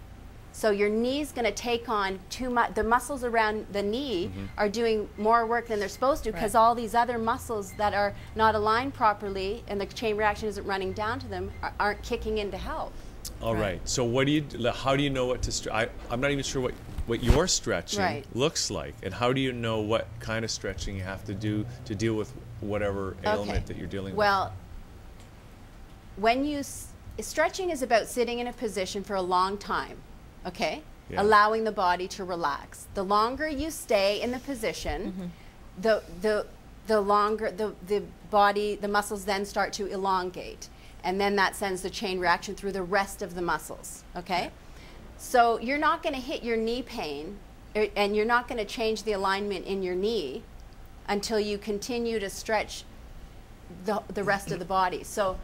So your knee's going to take on too much. The muscles around the knee are doing more work than they're supposed to, because all these other muscles that are not aligned properly and the chain reaction isn't running down to them aren't kicking in to help. All right. So what do you? How do you know what to stretch? I'm not even sure what your stretching looks like, and how do you know what kind of stretching you have to do to deal with whatever ailment that you're dealing with? Well, when you stretching is about sitting in a position for a long time, okay? Yeah. Allowing the body to relax. The longer you stay in the position, the longer the body, the muscles then start to elongate. And then that sends the chain reaction through the rest of the muscles, okay? So you're not going to hit your knee pain, and you're not going to change the alignment in your knee until you continue to stretch the rest of the body. So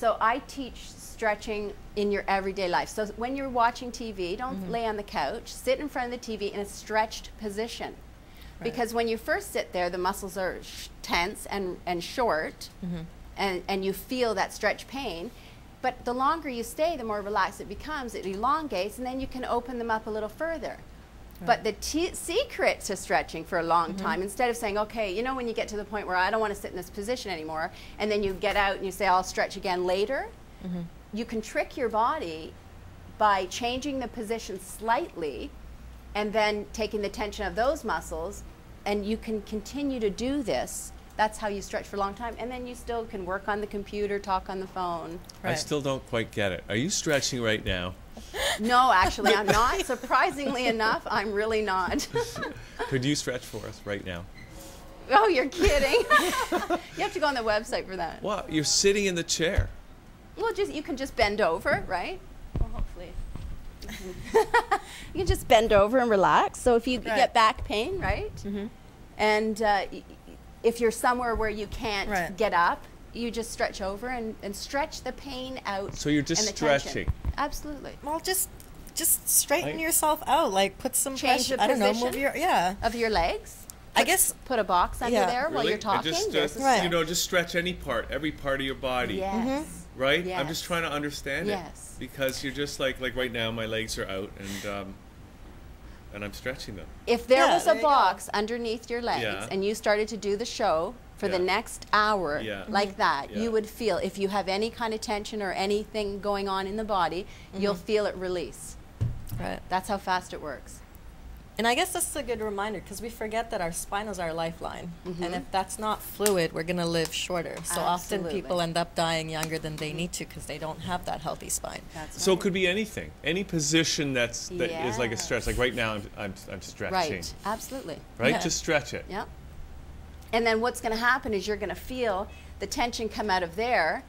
I teach stretching in your everyday life. So when you're watching TV, don't lay on the couch. Sit in front of the TV in a stretched position. Because when you first sit there, the muscles are tense and short, and you feel that stretch pain. But the longer you stay, the more relaxed it becomes. It elongates, and then you can open them up a little further. But the secret to stretching for a long time, instead of saying, okay, you know, when you get to the point where I don't want to sit in this position anymore, and then you get out and you say, I'll stretch again later, you can trick your body by changing the position slightly and then taking the tension of those muscles, and you can continue to do this. That's how you stretch for a long time, and then you still can work on the computer, talk on the phone. I still don't quite get it. Are you stretching right now? No, actually, I'm not. Surprisingly enough, I'm really not. Could you stretch for us right now? Oh, you're kidding. You have to go on the website for that. Well, you're sitting in the chair. Well, you can just bend over, right? Well, hopefully. You can just bend over and relax. So if you get back pain, right? And if you're somewhere where you can't get up, you just stretch over and stretch the pain out. So you're just stretching. Absolutely. Well, just straighten yourself out. Like put some change pressure. the I don't know. position Move your of your legs. I guess put a box under there while you're talking. Just, you know, just stretch any part, every part of your body. Yes. Right? Yes. I'm just trying to understand it. Yes. Because you're just like right now, my legs are out, and I'm stretching them. If there was a box underneath your legs and you started to do the show for the next hour like that, you would feel, if you have any kind of tension or anything going on in the body, you'll feel it release. Right. That's how fast it works. And I guess this is a good reminder, because we forget that our spine is our lifeline. And if that's not fluid, we're going to live shorter. So often people end up dying younger than they need to because they don't have that healthy spine. That's so it could be anything, any position that is like a stretch. Like right now, I'm stretching. Right, absolutely. Right, just stretch it. Yep. And then what's going to happen is you're going to feel the tension come out of there,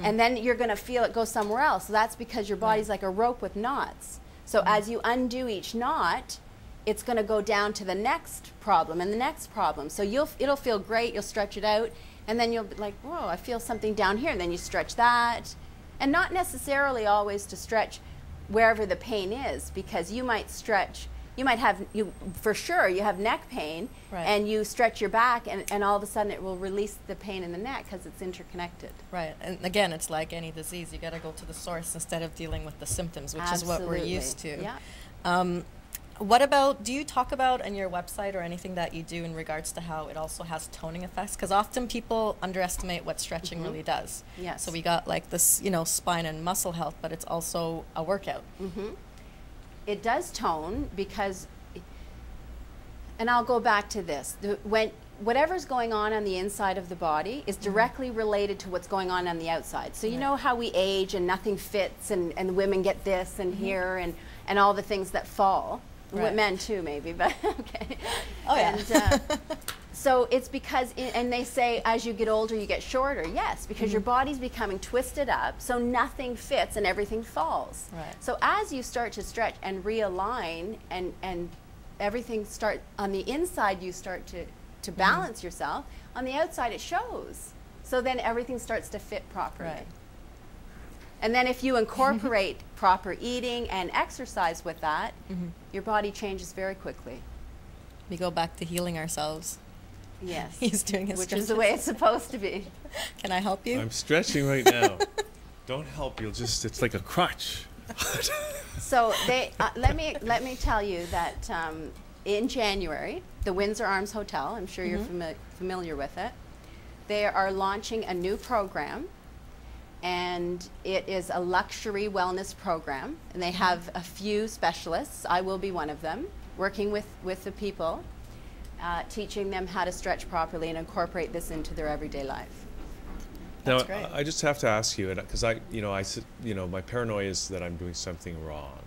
and then you're going to feel it go somewhere else. So that's because your body's like a rope with knots. So as you undo each knot, it's going to go down to the next problem and the next problem. So it'll feel great, you'll stretch it out, and then you'll be like, whoa, I feel something down here, and then you stretch that. And not necessarily always to stretch wherever the pain is, because you might stretch, you have neck pain, and you stretch your back, and all of a sudden it will release the pain in the neck because it's interconnected. Right. And again, it's like any disease. You got to go to the source instead of dealing with the symptoms, which is what we're used to. Yeah. What about, do you talk about on your website or anything that you do in regards to how it also has toning effects? Because often people underestimate what stretching really does. Yes. So we got like this, you know, spine and muscle health, but it's also a workout. It does tone because, and I'll go back to this, whatever's going on the inside of the body is directly related to what's going on the outside. So you know how we age and nothing fits, and women get this and here and all the things that fall. Men too, maybe, but okay. Oh, yeah. And, So it's because, and they say as you get older you get shorter. Yes, because your body's becoming twisted up, so nothing fits and everything falls. Right. So as you start to stretch and realign, and everything start on the inside, you start to balance yourself. On the outside it shows. So then everything starts to fit properly. Right. And then if you incorporate proper eating and exercise with that, your body changes very quickly. We go back to healing ourselves. Yes. He's doing his which is the way stretches. it's supposed to be. Can I help you? I'm stretching right now. Don't help. It's like a crutch. So they let me tell you that in January, the Windsor Arms Hotel, I'm sure you're familiar with it, they are launching a new program, and it is a luxury wellness program, and they have a few specialists. I will be one of them, working with the people, teaching them how to stretch properly and incorporate this into their everyday life. Now, That's great. I just have to ask you, because my paranoia is that I'm doing something wrong,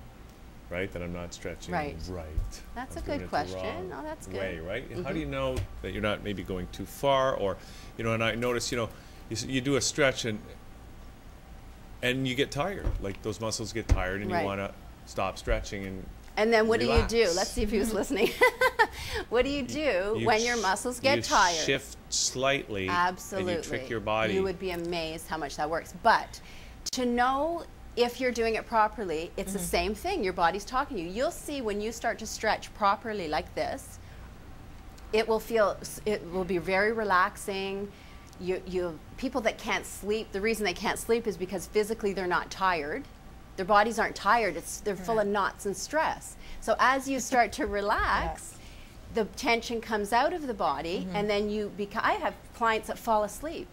right? That I'm not stretching Right. right. That's I'm a doing good it the question. wrong Oh, that's good. way, right? How do you know that you're not maybe going too far, or, and I notice, you do a stretch and you get tired, like those muscles get tired, and Right. you want to stop stretching And then what relax. do you do? Let's see if he was listening. What do you do when your muscles get tired? You shift slightly. Absolutely. And you trick your body. You would be amazed how much that works. But to know if you're doing it properly, it's the same thing. Your body's talking to you. You'll see when you start to stretch properly like this, it will be very relaxing. People that can't sleep, the reason they can't sleep is because physically they're not tired. Their bodies aren't tired. They're full of knots and stress. So as you start to relax, the tension comes out of the body, and then I have clients that fall asleep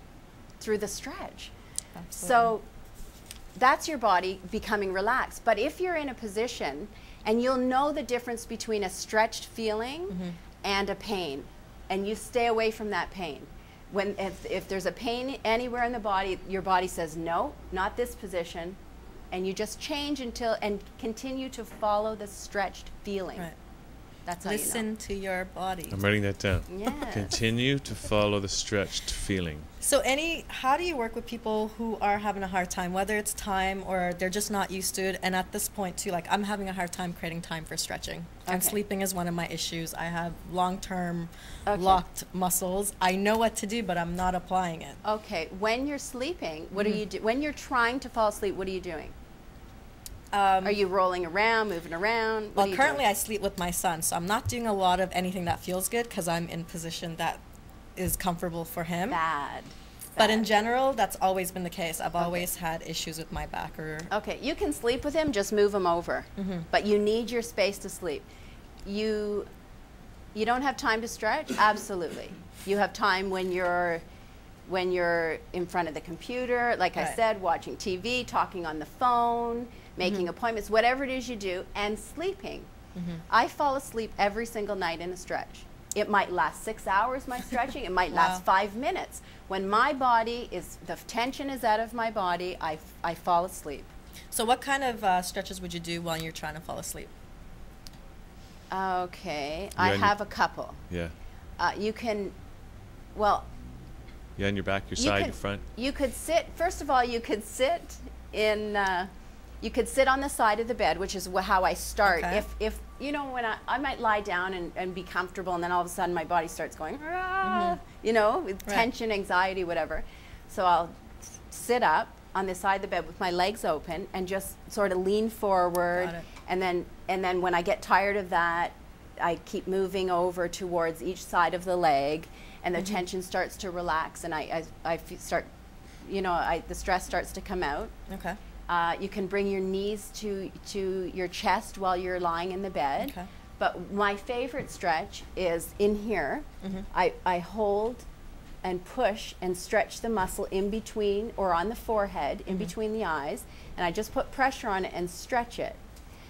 through the stretch. Absolutely. So that's your body becoming relaxed. But if you're in a position, and you'll know the difference between a stretched feeling and a pain, and you stay away from that pain. If there's a pain anywhere in the body, your body says, no, not this position, and you just change and continue to follow the stretched feeling. Right. That's how Listen you know. to your body. I'm writing that down. Yes. Continue to follow the stretched feeling. So how do you work with people who are having a hard time, whether it's time or they're just not used to it? And at this point too, like I'm having a hard time creating time for stretching. And sleeping is one of my issues. I have long-term locked muscles. I know what to do, but I'm not applying it. Okay, when you're sleeping, what are you when you're trying to fall asleep, what are you doing? Are you rolling around, moving around? Well, currently I sleep with my son, so I'm not doing a lot of anything that feels good because I'm in position that is comfortable for him. Bad. But in general, that's always been the case. I've always had issues with my back Okay, you can sleep with him, just move him over. But you need your space to sleep. You don't have time to stretch? Absolutely. You have time when you're in front of the computer, like I said, watching TV, talking on the phone, making appointments, whatever it is you do, and sleeping. I fall asleep every single night in a stretch. It might last 6 hours, my stretching. It might last 5 minutes. When my body the tension is out of my body, I fall asleep. So what kind of stretches would you do while you're trying to fall asleep? Okay, I have a couple. Yeah. You can, well. Yeah, on your back, your side, your front. You could sit, first of all, you could sit you could sit on the side of the bed, which is how I start. Okay. If when I might lie down and be comfortable, and then all of a sudden my body starts going, with tension, anxiety, whatever. So I'll sit up on the side of the bed with my legs open and just sort of lean forward. Got it. And then when I get tired of that, I keep moving over towards each side of the leg, and the tension starts to relax, and I start, the stress starts to come out. Okay. You can bring your knees to your chest while you're lying in the bed. Okay. But my favorite stretch is in here. I hold and push and stretch the muscle in between, or on the forehead, in between the eyes, and I just put pressure on it and stretch it.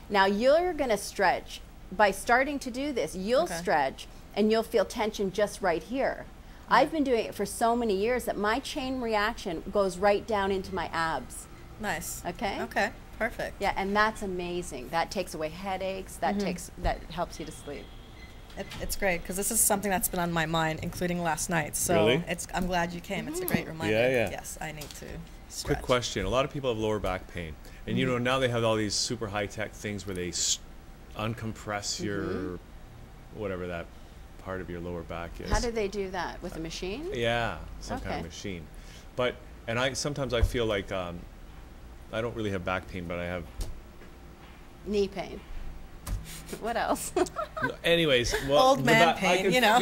Now you're going to stretch. By starting to do this, you'll stretch and you'll feel tension just right here. I've been doing it for so many years that my chain reaction goes right down into my abs. Nice. Okay? Okay, perfect. Yeah, and that's amazing. That takes away headaches. That helps you to sleep. It's great because this is something that's been on my mind, including last night. So Really? I'm glad you came. It's a great reminder. Yeah. Yes, I need to stretch. Quick question. A lot of people have lower back pain. And you know, now they have all these super high-tech things where they uncompress your, whatever that part of your lower back is. How do they do that? With a machine? Yeah, some kind of machine. But, and sometimes I feel like, I don't really have back pain, but I have Knee pain. What else? No, anyways, well, old man pain, you know.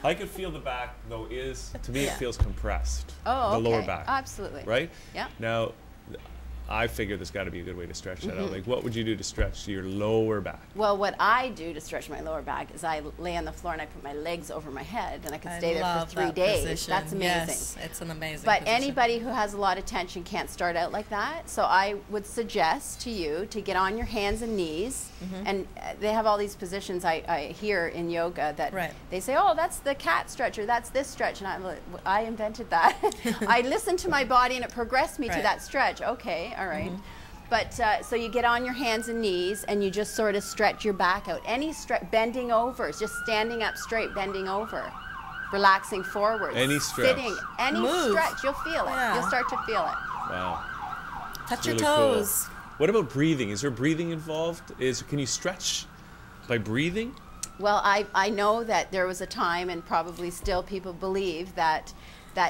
I could feel the back though to me it feels compressed. Oh, okay. The lower back. Absolutely. Right? Yeah. Now, I figure there's got to be a good way to stretch that out. Like, what would you do to stretch your lower back? Well, what I do to stretch my lower back is I lay on the floor and I put my legs over my head, and I can stay there for 3 days. Position. That's amazing. Yes, it's an amazing But position. anybody who has a lot of tension can't start out like that. So I would suggest to you to get on your hands and knees. And they have all these positions I hear in yoga that they say, oh, that's the cat stretch, or that's this stretch. And I'm like, I invented that. I listened to my body and it progressed me to that stretch. Okay, all right. But so you get on your hands and knees and you just sort of stretch your back out. Any stretch, bending over, just standing up straight, bending over, relaxing forward. Any stretch. Sitting, any stretch, you'll feel it. You'll start to feel it. Wow. Touch Really your toes. Cool. What about breathing? Is there breathing involved? Can you stretch by breathing? Well, I know that there was a time, and probably still people believe that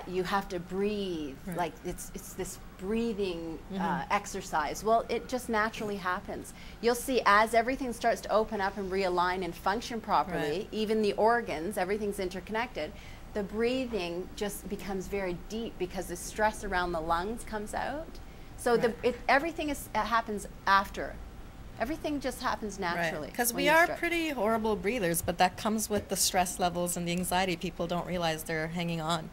you have to breathe, like it's this breathing exercise. Well, it just naturally happens. You'll see as everything starts to open up and realign and function properly, even the organs, everything's interconnected, the breathing just becomes very deep because the stress around the lungs comes out. So everything happens after. Everything just happens naturally. Because we are pretty horrible breathers, but that comes with the stress levels and the anxiety. People don't realize they're hanging on.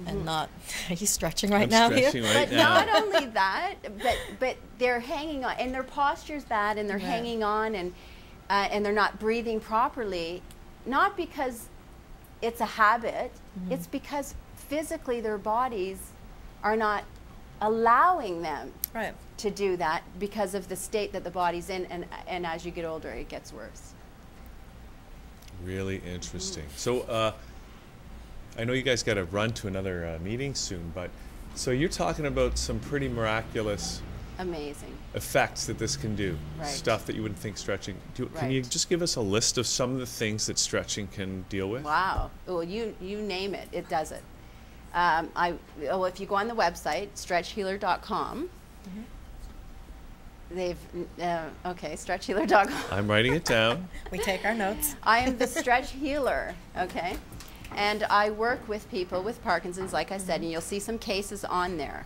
And not, are you stretching right now stretching here? Right but now. not only that, but they're hanging on, and their posture's bad, and they're hanging on, and they're not breathing properly, not because it's a habit, it's because physically their bodies are not allowing them to do that because of the state that the body's in, and as you get older, it gets worse. Really interesting. So, I know you guys got to run to another meeting soon, but so you're talking about some pretty miraculous, amazing effects that this can do. Stuff that you wouldn't think stretching. Can you just give us a list of some of the things that stretching can deal with? Wow. Well, you name it, it does it. If you go on the website, stretchhealer.com, stretchhealer.com. I'm writing it down. We take our notes. I am the stretch healer, okay? And I work with people with Parkinson's, like I said, and you'll see some cases on there.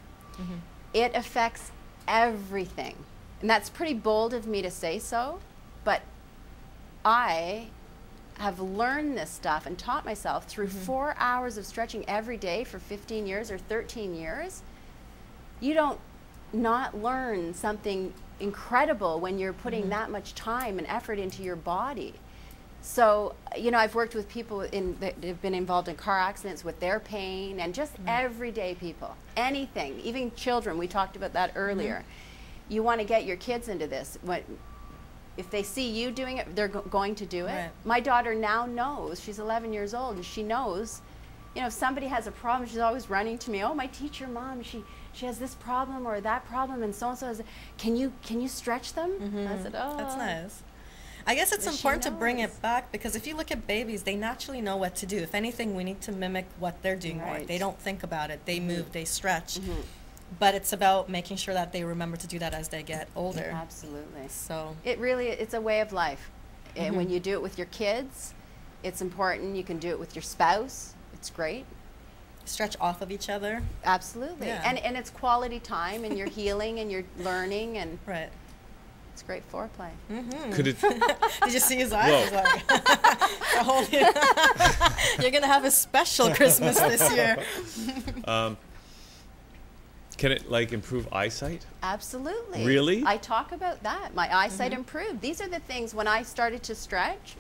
It affects everything. And that's pretty bold of me to say so, but I have learned this stuff and taught myself through 4 hours of stretching every day for 15 years or 13 years. You don't not learn something incredible when you're putting that much time and effort into your body. So, you know, I've worked with people that have been involved in car accidents with their pain, and just everyday people, anything, even children. We talked about that earlier. You want to get your kids into this. If they see you doing it, they're going to do it. My daughter now knows, she's 11 years old, and she knows, you know, if somebody has a problem, she's always running to me. Oh, my teacher mom, she has this problem or that problem, and so-and-so has, can you stretch them? I said, oh. That's nice. I guess it's important to bring it back, because if you look at babies, they naturally know what to do. If anything, we need to mimic what they're doing more. They don't think about it. They move, they stretch. But it's about making sure that they remember to do that as they get older. Absolutely. So it really, it's a way of life. And when you do it with your kids, it's important. You can do it with your spouse. It's great. Stretch off of each other. Absolutely. And it's quality time, and you're healing, and you're learning, and it's great foreplay. Could it? Did you see his eyes? Like, you're gonna have a special Christmas this year. Can it like improve eyesight? Absolutely. Really? I talk about that. My eyesight improved. These are the things when I started to stretch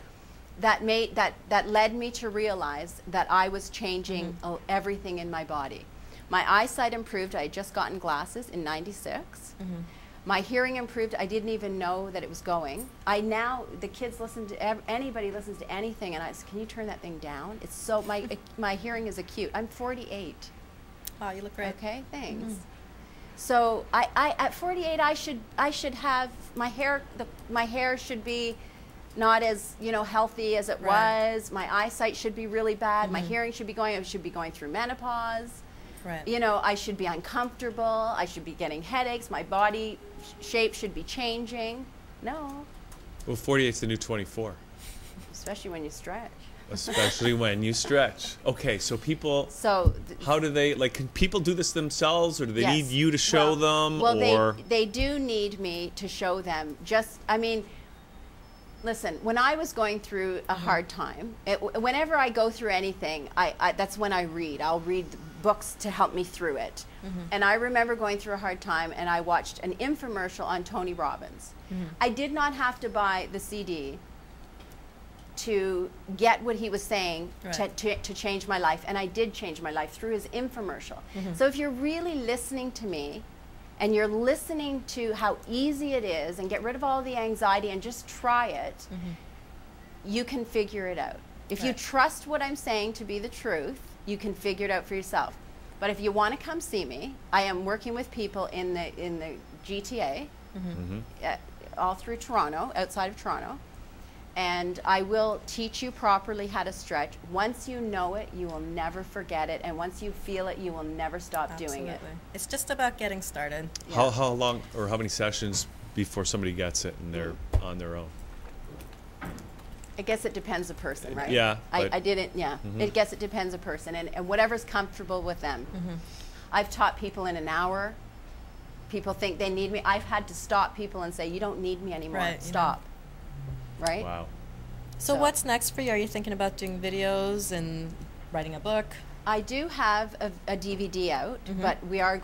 that led me to realize that I was changing everything in my body. My eyesight improved. I had just gotten glasses in '96. My hearing improved. I didn't even know that it was going. The kids listen to, anybody listens to anything, and I said, can you turn that thing down? It's so, my hearing is acute. I'm 48. Wow, you look great. Okay, thanks. So at 48, I should have, my hair should be not as, healthy as it was. My eyesight should be really bad. My hearing should be I should be going through menopause. Right. I should be uncomfortable. I should be getting headaches. My body shape should be changing. No. Well, 48's the new 24. Especially when you stretch. Especially when you stretch. Okay, so people. So. How do they Can people do this themselves, or do they Yes. need you to show them? Well, or they do need me to show them. Listen, when I was going through a hard time, whenever I go through anything, that's when I read. I'll read books to help me through it. And I remember going through a hard time, and I watched an infomercial on Tony Robbins. I did not have to buy the CD to get what he was saying to change my life, and I did change my life through his infomercial. So if you're really listening to me, and you're listening to how easy it is, and get rid of all the anxiety and just try it, you can figure it out. If you trust what I'm saying to be the truth, you can figure it out for yourself. But if you want to come see me, I am working with people in the GTA, all through Toronto, outside of Toronto, and I will teach you properly how to stretch. Once you know it, you will never forget it, and once you feel it, you will never stop doing it. It's just about getting started. how long or how many sessions before somebody gets it and they're on their own? I guess it depends the person, right? Yeah. I didn't, I guess it depends the person, and whatever's comfortable with them. I've taught people in an hour. People think they need me. I've had to stop people and say, you don't need me anymore. Right, Stop. Right? Wow. So what's next for you? Are you thinking about doing videos and writing a book? I do have a DVD out, but we are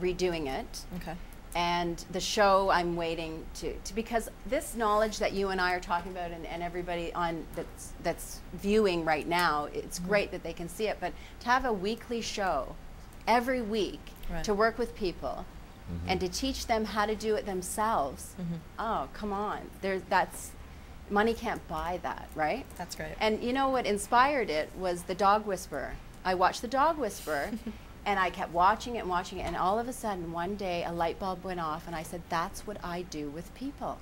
redoing it. Okay. And the show I'm waiting to because this knowledge that you and I are talking about, and everybody on that's viewing right now, it's great that they can see it, but to have a weekly show every week to work with people and to teach them how to do it themselves. Oh, come on. That's money can't buy that, right? That's great. And you know what inspired it was The Dog Whisperer. I watched The Dog Whisperer and I kept watching it and watching it, and all of a sudden one day a light bulb went off and I said, that's what I do with people.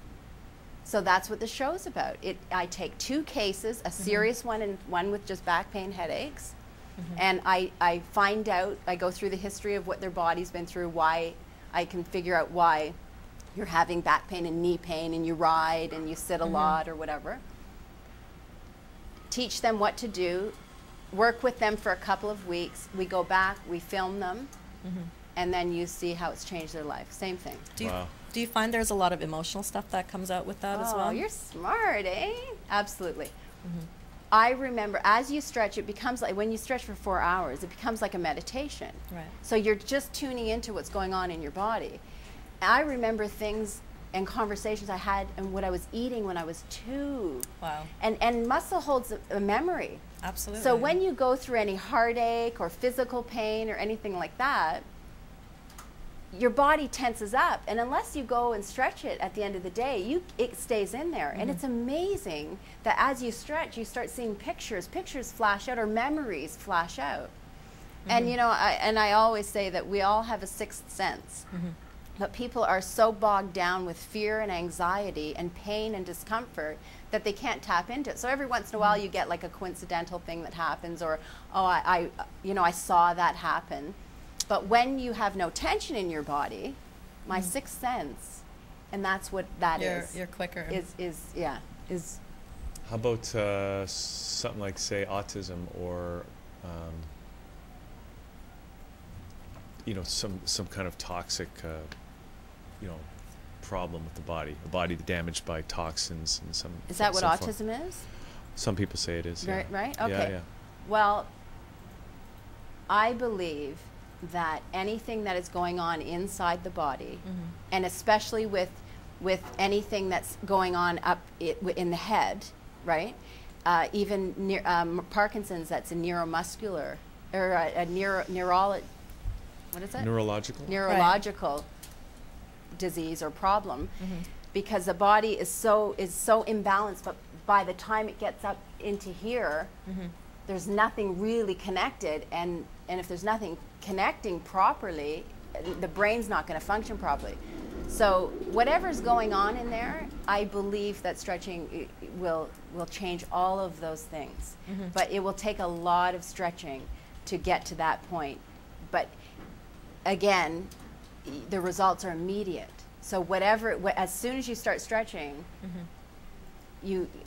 So that's what the show's about. I take two cases, a serious one and one with just back pain, headaches, and I find out, I go through the history of what their body's been through, why I can figure out why you're having back pain and knee pain, and you ride and you sit a lot or whatever. Teach them what to do, work with them for a couple of weeks. We go back, we film them, and then you see how it's changed their life. Same thing. Do you find there's a lot of emotional stuff that comes out with that as well? Oh, you're smart, eh? Absolutely. I remember as you stretch, it becomes like when you stretch for 4 hours, it becomes like a meditation. Right. So you're just tuning into what's going on in your body. I remember things and conversations I had and what I was eating when I was 2. Wow. And muscle holds a memory. Absolutely. So when you go through any heartache or physical pain or anything like that, your body tenses up, and unless you go and stretch it at the end of the day, it stays in there. And it's amazing that as you stretch, you start seeing pictures flash out, or memories flash out. And you know, I always say that we all have a sixth sense, but people are so bogged down with fear and anxiety and pain and discomfort that they can't tap into it. So every once in a while you get like a coincidental thing that happens, or oh, I saw that happen. But when you have no tension in your body, my sixth sense, and that's what that is. You're quicker. Is. How about something like, say, autism, or some kind of toxic problem with the body, a body damaged by toxins and some. Is that what some autism is? Some people say it is. Right. Yeah. Right. Okay. Yeah. Well, I believe that anything that is going on inside the body, and especially with anything that's going on up in the head, right? Even Parkinson's, that's a neuromuscular or a what is it? Neurological. Neurological. disease or problem, because the body is so imbalanced. But by the time it gets up into here, there's nothing really connected, and if there's nothing connecting properly, the brain's not going to function properly. So whatever's going on in there, I believe that stretching will change all of those things. But it will take a lot of stretching to get to that point. But again, the results are immediate. So as soon as you start stretching,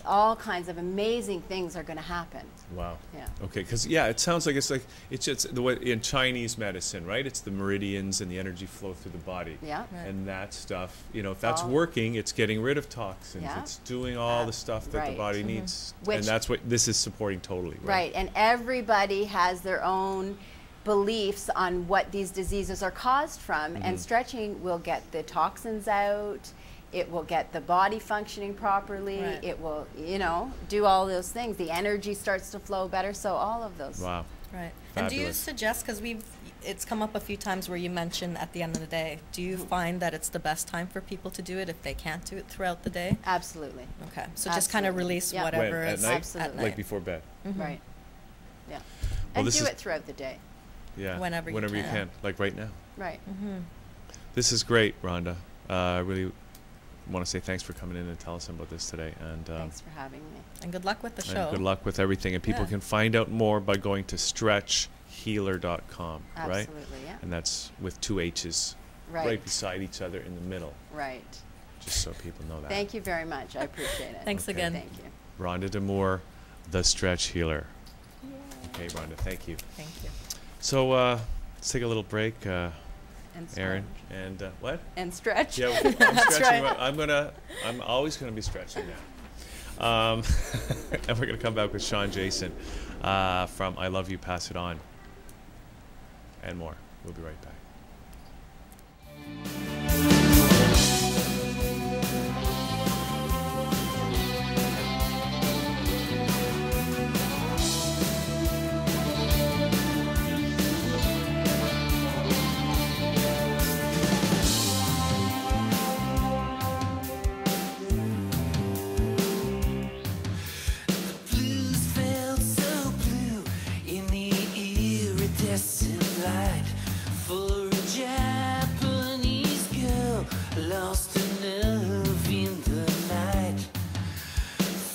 all kinds of amazing things are going to happen. Wow. Yeah. Okay, because it sounds like it's just the way in Chinese medicine, right? It's the meridians and the energy flow through the body. Yeah. Right. And that stuff, if that's working, it's getting rid of toxins. Yeah. It's doing all the stuff that the body needs, and that's what this is supporting totally. Right. And everybody has their own beliefs on what these diseases are caused from, and stretching will get the toxins out. It will get the body functioning properly. Right. It will, do all those things. The energy starts to flow better. So all of those. Wow. Right. Fabulous. And do you suggest, because it's come up a few times where you mention at the end of the day, do you find that it's the best time for people to do it if they can't do it throughout the day? Absolutely. Okay. So just kind of release Yeah. whatever When? At is night? Absolutely. at night. Like before bed. Right. Yeah. Well, And this do is- it throughout the day. Yeah. Whenever you you can. can, like right now. Right. This is great, Rhonda. I really want to say thanks for coming in and tell us about this today. And Thanks for having me. And good luck with the and show. good luck with everything. And people Yeah. can find out more by going to stretchhealer.com, right? Absolutely, yeah. And that's with 2 H's right beside each other in the middle, Right. just so people know that. Thank you very much. I appreciate it. Thanks Okay. again. Thank you. Rhonda D'Amour, the Stretch Healer. Okay, Rhonda, thank you. Thank you. So let's take a little break, And Aaron. stretch. And what? And stretch. Yeah, I'm stretching. right. I'm always gonna be stretching now. And we're gonna come back with Shawn Jason from I Love You, Pass It On, and more. We'll be right back. Blues felt so blue in the iridescent light for a Japanese girl lost her nerve in the night.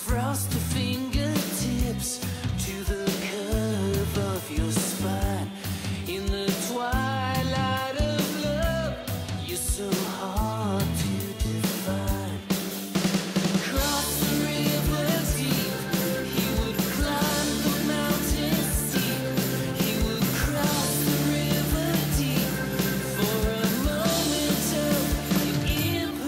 Frosty fingertips to the curve of your spine. In the twilight of love, you're so hard to define. Cross the river deep, he would climb the mountain steep. He would cross the river deep for a moment of imperfect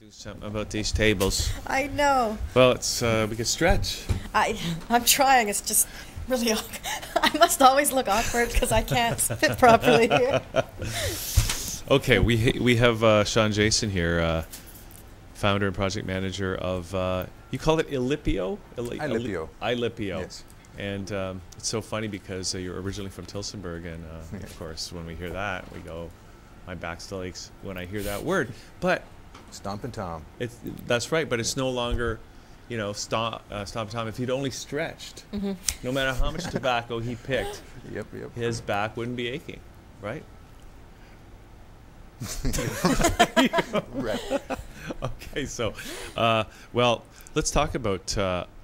Do something about these tables. I know. Well, it's we could stretch. I'm trying. It's just really awkward. I must always look awkward because I can't sit properly here. Okay, we have Shawn Jason here, founder and project manager of you call it Ilipio? Ilipio. Ilipio. Yes. And it's so funny because you're originally from Tilsonburg, and of course, when we hear that, we go, my back still aches when I hear that word. But Stompin' Tom. That's right, but it's no longer, Stomp Tom. If he'd only stretched, no matter how much tobacco he picked, Yep. his back wouldn't be aching, right? Right. Okay, so, well, let's talk about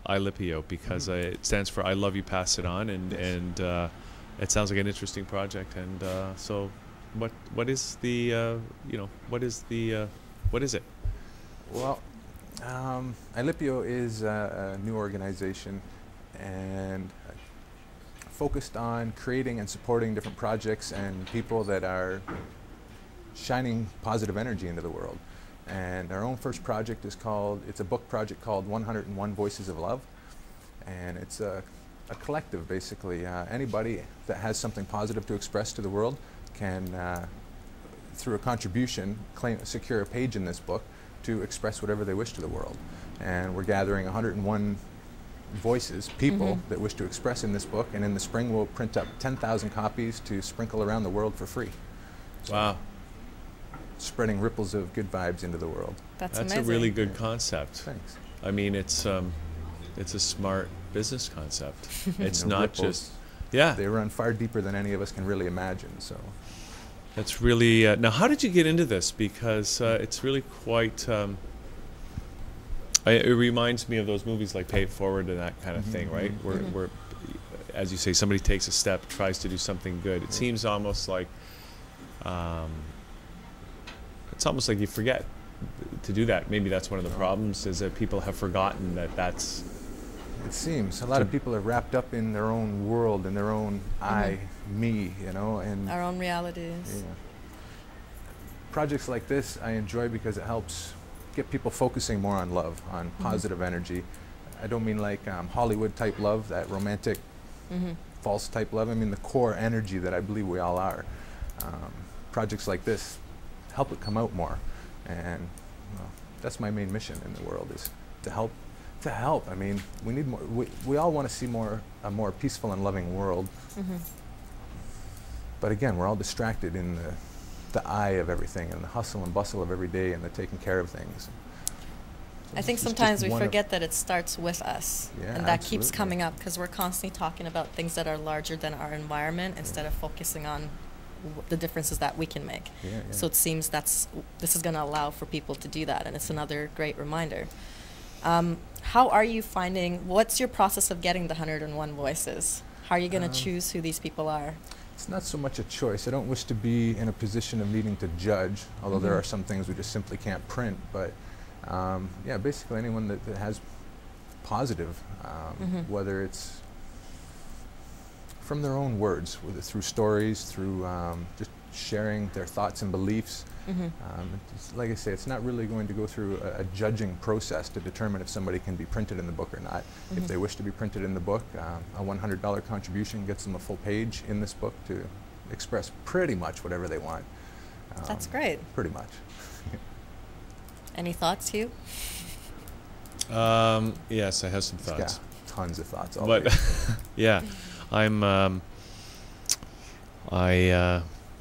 Ilipio because it stands for I Love You, Pass It On, and it sounds like an interesting project. And so, what is the what is it? Well, Ilipio is a new organization and focused on creating and supporting different projects and people that are shining positive energy into the world. And our own first project is it's a book project called 101 Voices of Love. And it's a collective, basically. Anybody that has something positive to express to the world can, through a contribution, secure a page in this book to express whatever they wish to the world. And we're gathering 101 voices, people that wish to express in this book. And in the spring, we'll print up 10,000 copies to sprinkle around the world for free. So Wow. Spreading ripples of good vibes into the world. That's That's amazing. a really good concept. Thanks. I mean, it's a smart business concept. It's And the not ripples, just, yeah. they run far deeper than any of us can really imagine. So That's really now. How did you get into this? Because it's really quite. It reminds me of those movies like Pay It Forward and that kind of thing, right? Where, as you say, somebody takes a step, tries to do something good. It seems almost like. It's almost like you forget to do that. Maybe that's one of the problems, is that people have forgotten that that's. it seems a lot of people are wrapped up in their own world, in their own I, me, and Our own realities. yeah. Projects like this I enjoy because it helps get people focusing more on love, on positive energy. I don't mean like Hollywood type love, that romantic, false type love. I mean the core energy that I believe we all are. Projects like this help it come out more, and that's my main mission in the world, is to help. I mean, we need more. We all want to see a more peaceful and loving world. But again, we're all distracted in the eye of everything and the hustle and bustle of every day and the taking care of things. I think This is sometimes just we one of- forget that it starts with us, Yeah, and that keeps absolutely. coming up because we're constantly talking about things that are larger than our environment instead of focusing on the differences that we can make. Yeah, yeah. So it seems this is going to allow for people to do that, and it's another great reminder. How are you finding? What's your process of getting the 101 voices? How are you going to choose who these people are? It's not so much a choice. I don't wish to be in a position of needing to judge, although there are some things we just simply can't print. But yeah, basically anyone that has positive, whether it's from their own words, whether through stories, through just sharing their thoughts and beliefs. It's, like I say, it's not really going to go through a judging process to determine if somebody can be printed in the book or not. If they wish to be printed in the book, a $100 contribution gets them a full page in this book to express pretty much whatever they want. That's great. Pretty much. Any thoughts, Hugh? Yes, I have some It's thoughts. got tons of thoughts. All But day. yeah,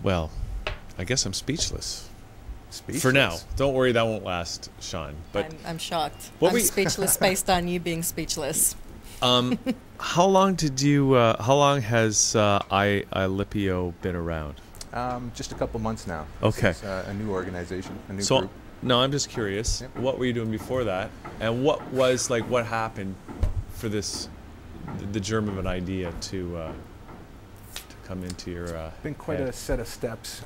well, I guess I'm speachless. For now. Don't worry, that won't last, Shawn. But I'm shocked. What I'm we- speechless based on you being speechless. how long has Ilipio been around? Just a couple months now. Okay. This is a new organization, a new So, group. no, I'm just curious. Yep. What were you doing before that? And what happened for this, the germ of an idea to come into your Been quite head? a set of steps.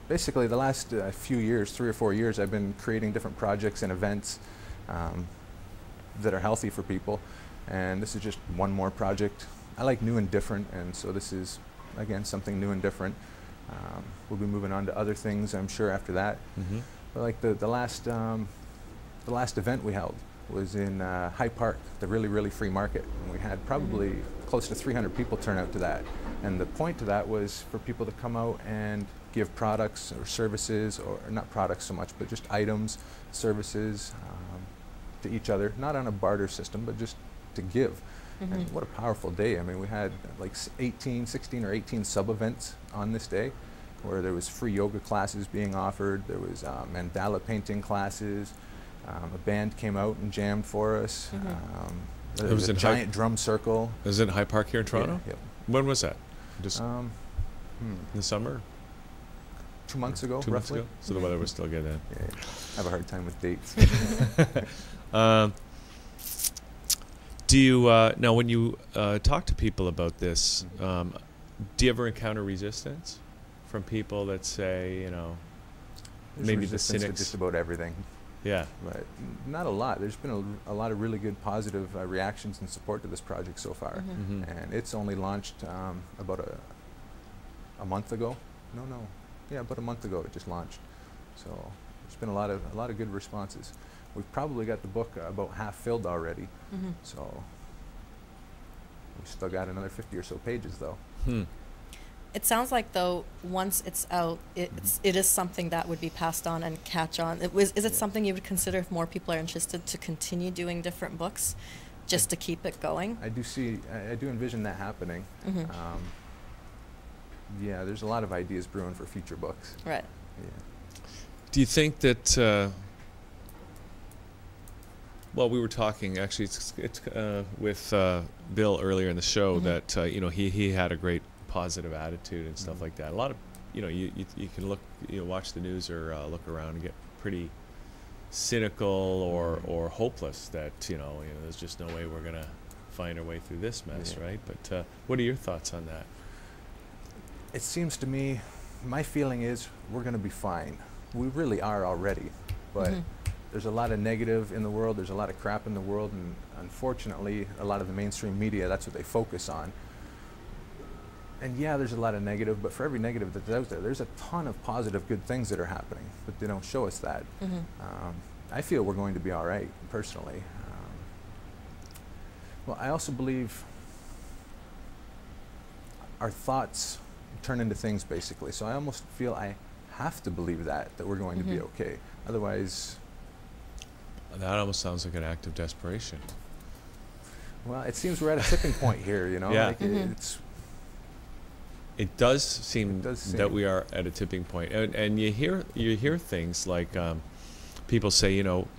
Basically, the last few years, 3 or 4 years, I've been creating different projects and events that are healthy for people. And this is just one more project. I like new and different, and so this is, again, something new and different. We'll be moving on to other things, I'm sure, after that. But like the last event we held was in High Park, the really free market. And we had probably close to 300 people turn out to that. And the point to that was for people to come out and give products or services, or not products so much, but just items, services to each other, not on a barter system, but just to give. And what a powerful day. I mean, we had like 16 or 18 sub-events on this day, where there was free yoga classes being offered, there was mandala painting classes, a band came out and jammed for us, there was a giant drum circle. It was in High Park here in Toronto? Yeah. When was that? Just in the summer? 2 months ago, 2 months roughly. ago? So the weather was still good then. Yeah, I have a hard time with dates. Do you, now when you talk to people about this, do you ever encounter resistance from people that say, you know, There's maybe the resistance to cynics? just about everything. Yeah. But not a lot. There's been a lot of really good positive reactions and support to this project so far. And it's only launched about a month ago. Yeah, about a month ago it just launched. So there's been a lot of good responses. We've probably got the book about half filled already. So we've still got another 50 or so pages though. It sounds like, though, once it's out, it is something that would be passed on and catch on. Is it something you would consider, if more people are interested, to continue doing different books, just to keep it going? I do envision that happening. Yeah, there's a lot of ideas brewing for future books. Right. Yeah. Do you think that, well, we were talking, actually, it's with Bill earlier in the show that, you know, he had a great positive attitude and stuff like that. A lot of, you know, you can look, watch the news or look around and get pretty cynical or hopeless that, you know, there's just no way we're going to find our way through this mess, right? But what are your thoughts on that? It seems to me, my feeling is we're going to be fine. We really are already, but there's a lot of negative in the world, there's a lot of crap in the world, and unfortunately a lot of the mainstream media, that's what they focus on. And yeah, there's a lot of negative, but for every negative that's out there, there's a ton of positive good things that are happening, but they don't show us that. I feel we're going to be all right, personally. Well, I also believe our thoughts turn into things, basically. So I almost feel I have to believe that we're going to be okay. Otherwise... That almost sounds like an act of desperation. Well, it seems we're at a tipping point here, you know? Yeah. Like it does seem that we are at a tipping point. And you hear things like people say, you know,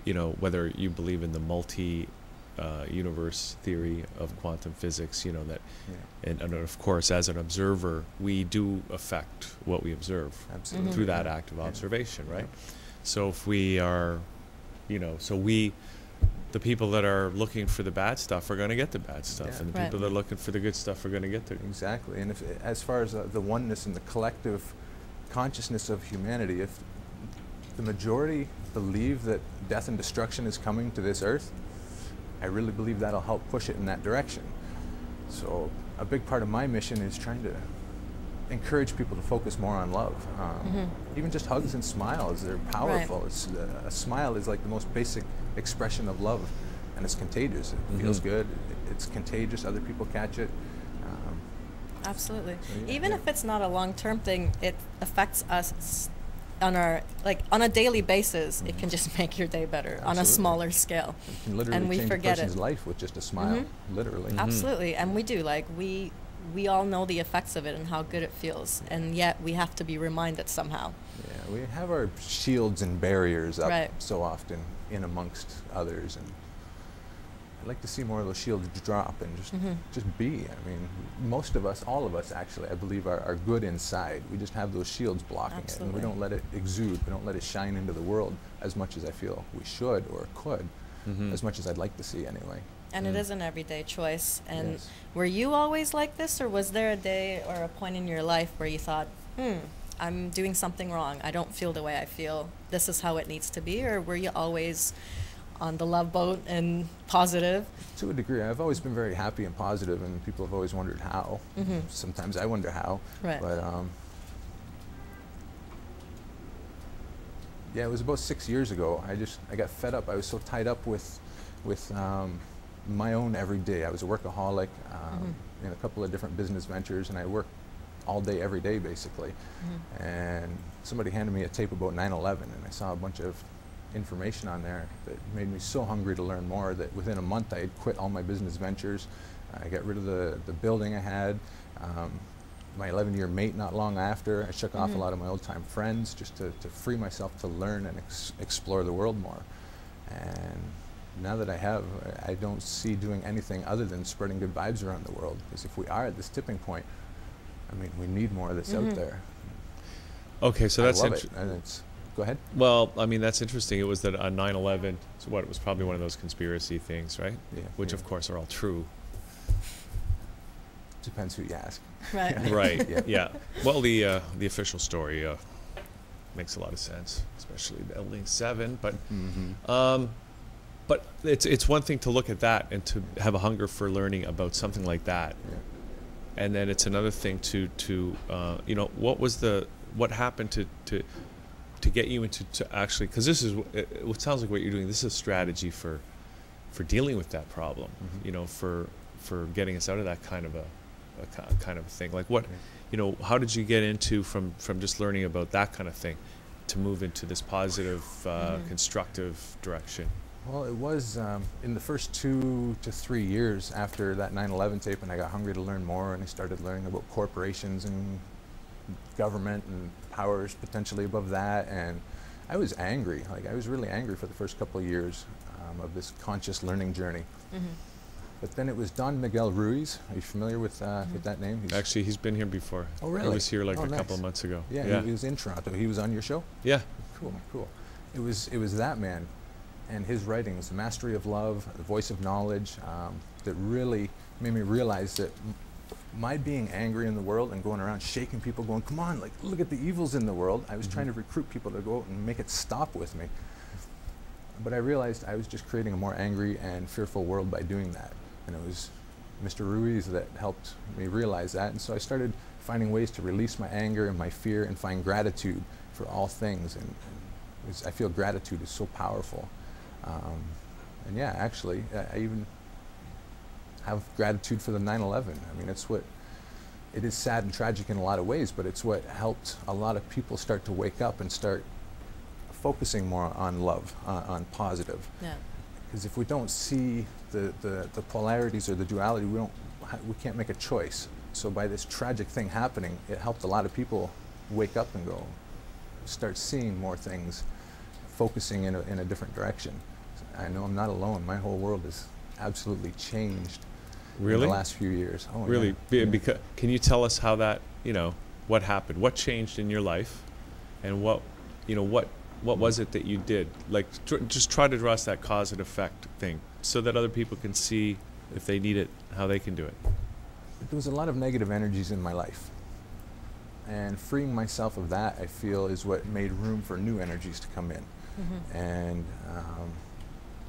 whether you believe in the multi-universe theory of quantum physics, you know, that, and of course, as an observer, we do affect what we observe through that act of observation, right? So if we are, you know, the people that are looking for the bad stuff are going to get the bad stuff, and the people that are looking for the good stuff are going to get the... Exactly. And if, as far as the oneness and the collective consciousness of humanity, if the majority believe that death and destruction is coming to this earth, I really believe that'll help push it in that direction. So a big part of my mission is trying to encourage people to focus more on love. Even just hugs and smiles, they're powerful. It's, a smile is like the most basic expression of love, and it's contagious. It feels good, it's contagious, other people catch it. Absolutely. So even if it's not a long-term thing, it affects us on our, like, on a daily basis. It can just make your day better on a smaller scale. It can literally and we change forget a person's life with just a smile, literally. Absolutely. And we do, like, we all know the effects of it and how good it feels, and yet we have to be reminded somehow. Yeah, we have our shields and barriers up so often in amongst others, and I'd like to see more of those shields drop and just be. I mean, most of us, all of us actually, I believe are good inside. We just have those shields blocking it, and we don't let it exude, we don't let it shine into the world as much as I feel we should or could, as much as I'd like to see anyway. And it is an everyday choice. And were you always like this, or was there a day or a point in your life where you thought, I'm doing something wrong, I don't feel the way I feel, this is how it needs to be? Or were you always on the love boat and positive? To a degree. I've always been very happy and positive, and people have always wondered how. Sometimes I wonder how. But Yeah, it was about 6 years ago. I got fed up. I was so tied up with my own everyday. I was a workaholic in a couple of different business ventures, and I worked all day, every day, basically. And somebody handed me a tape about 9/11, and I saw a bunch of information on there that made me so hungry to learn more that within a month I had quit all my business ventures. I got rid of the building I had. My 11-year mate not long after. I shook off a lot of my old-time friends just to free myself to learn and explore the world more. And now that I have, I don't see doing anything other than spreading good vibes around the world. Because if we are at this tipping point, I mean, we need more that's out there. Okay, so that's interesting. And it's, go ahead. Well, I mean, that's interesting. It was that on 9/11, so what, it was probably one of those conspiracy things, right? Yeah. Which, of course, are all true. Depends who you ask. Right. Right. Yeah. Well, the official story makes a lot of sense, especially Building 7. But but it's one thing to look at that and to have a hunger for learning about something like that, and then it's another thing to you know, what happened to get you into actually, because this is what sounds like what you're doing. This is a strategy for dealing with that problem. You know, for getting us out of that kind of a thing. Like what, you know, how did you get into from just learning about that kind of thing to move into this positive, constructive direction? Well, it was in the first 2 to 3 years after that 9/11 tape, and I got hungry to learn more, and I started learning about corporations and government and powers potentially above that, and I was angry. Like, I was really angry for the first couple of years of this conscious learning journey. But then it was Don Miguel Ruiz. Are you familiar with that name? Actually, he's been here before. Oh, really? He was here like a nice. couple of months ago. Yeah, he was in Toronto. He was on your show? Yeah. Cool. It was that man and his writings, The Mastery of Love, The Voice of Knowledge, that really made me realize that my being angry in the world and going around shaking people, going, come on, like, look at the evils in the world. I was trying to recruit people to go out and make it stop with me. But I realized I was just creating a more angry and fearful world by doing that. And it was Mr. Ruiz that helped me realize that. And so I started finding ways to release my anger and my fear and find gratitude for all things. And I feel gratitude is so powerful. And yeah, actually, I even have gratitude for the 9/11. I mean, it is sad and tragic in a lot of ways, but it's what helped a lot of people start to wake up and start focusing more on love, on positive. Yeah. Because if we don't see the polarities or the duality, we can't make a choice. So by this tragic thing happening, it helped a lot of people wake up and start seeing more things, focusing in a different direction. I know I'm not alone. My whole world has absolutely changed in the last few years. Oh, really? Yeah. Because, can you tell us how that, you know, what happened? What changed in your life? And what was it that you did? Like, just try to draw us that cause and effect thing so that other people can see, if they need it, how they can do it. There was a lot of negative energies in my life. And freeing myself of that, I feel, is what made room for new energies to come in. And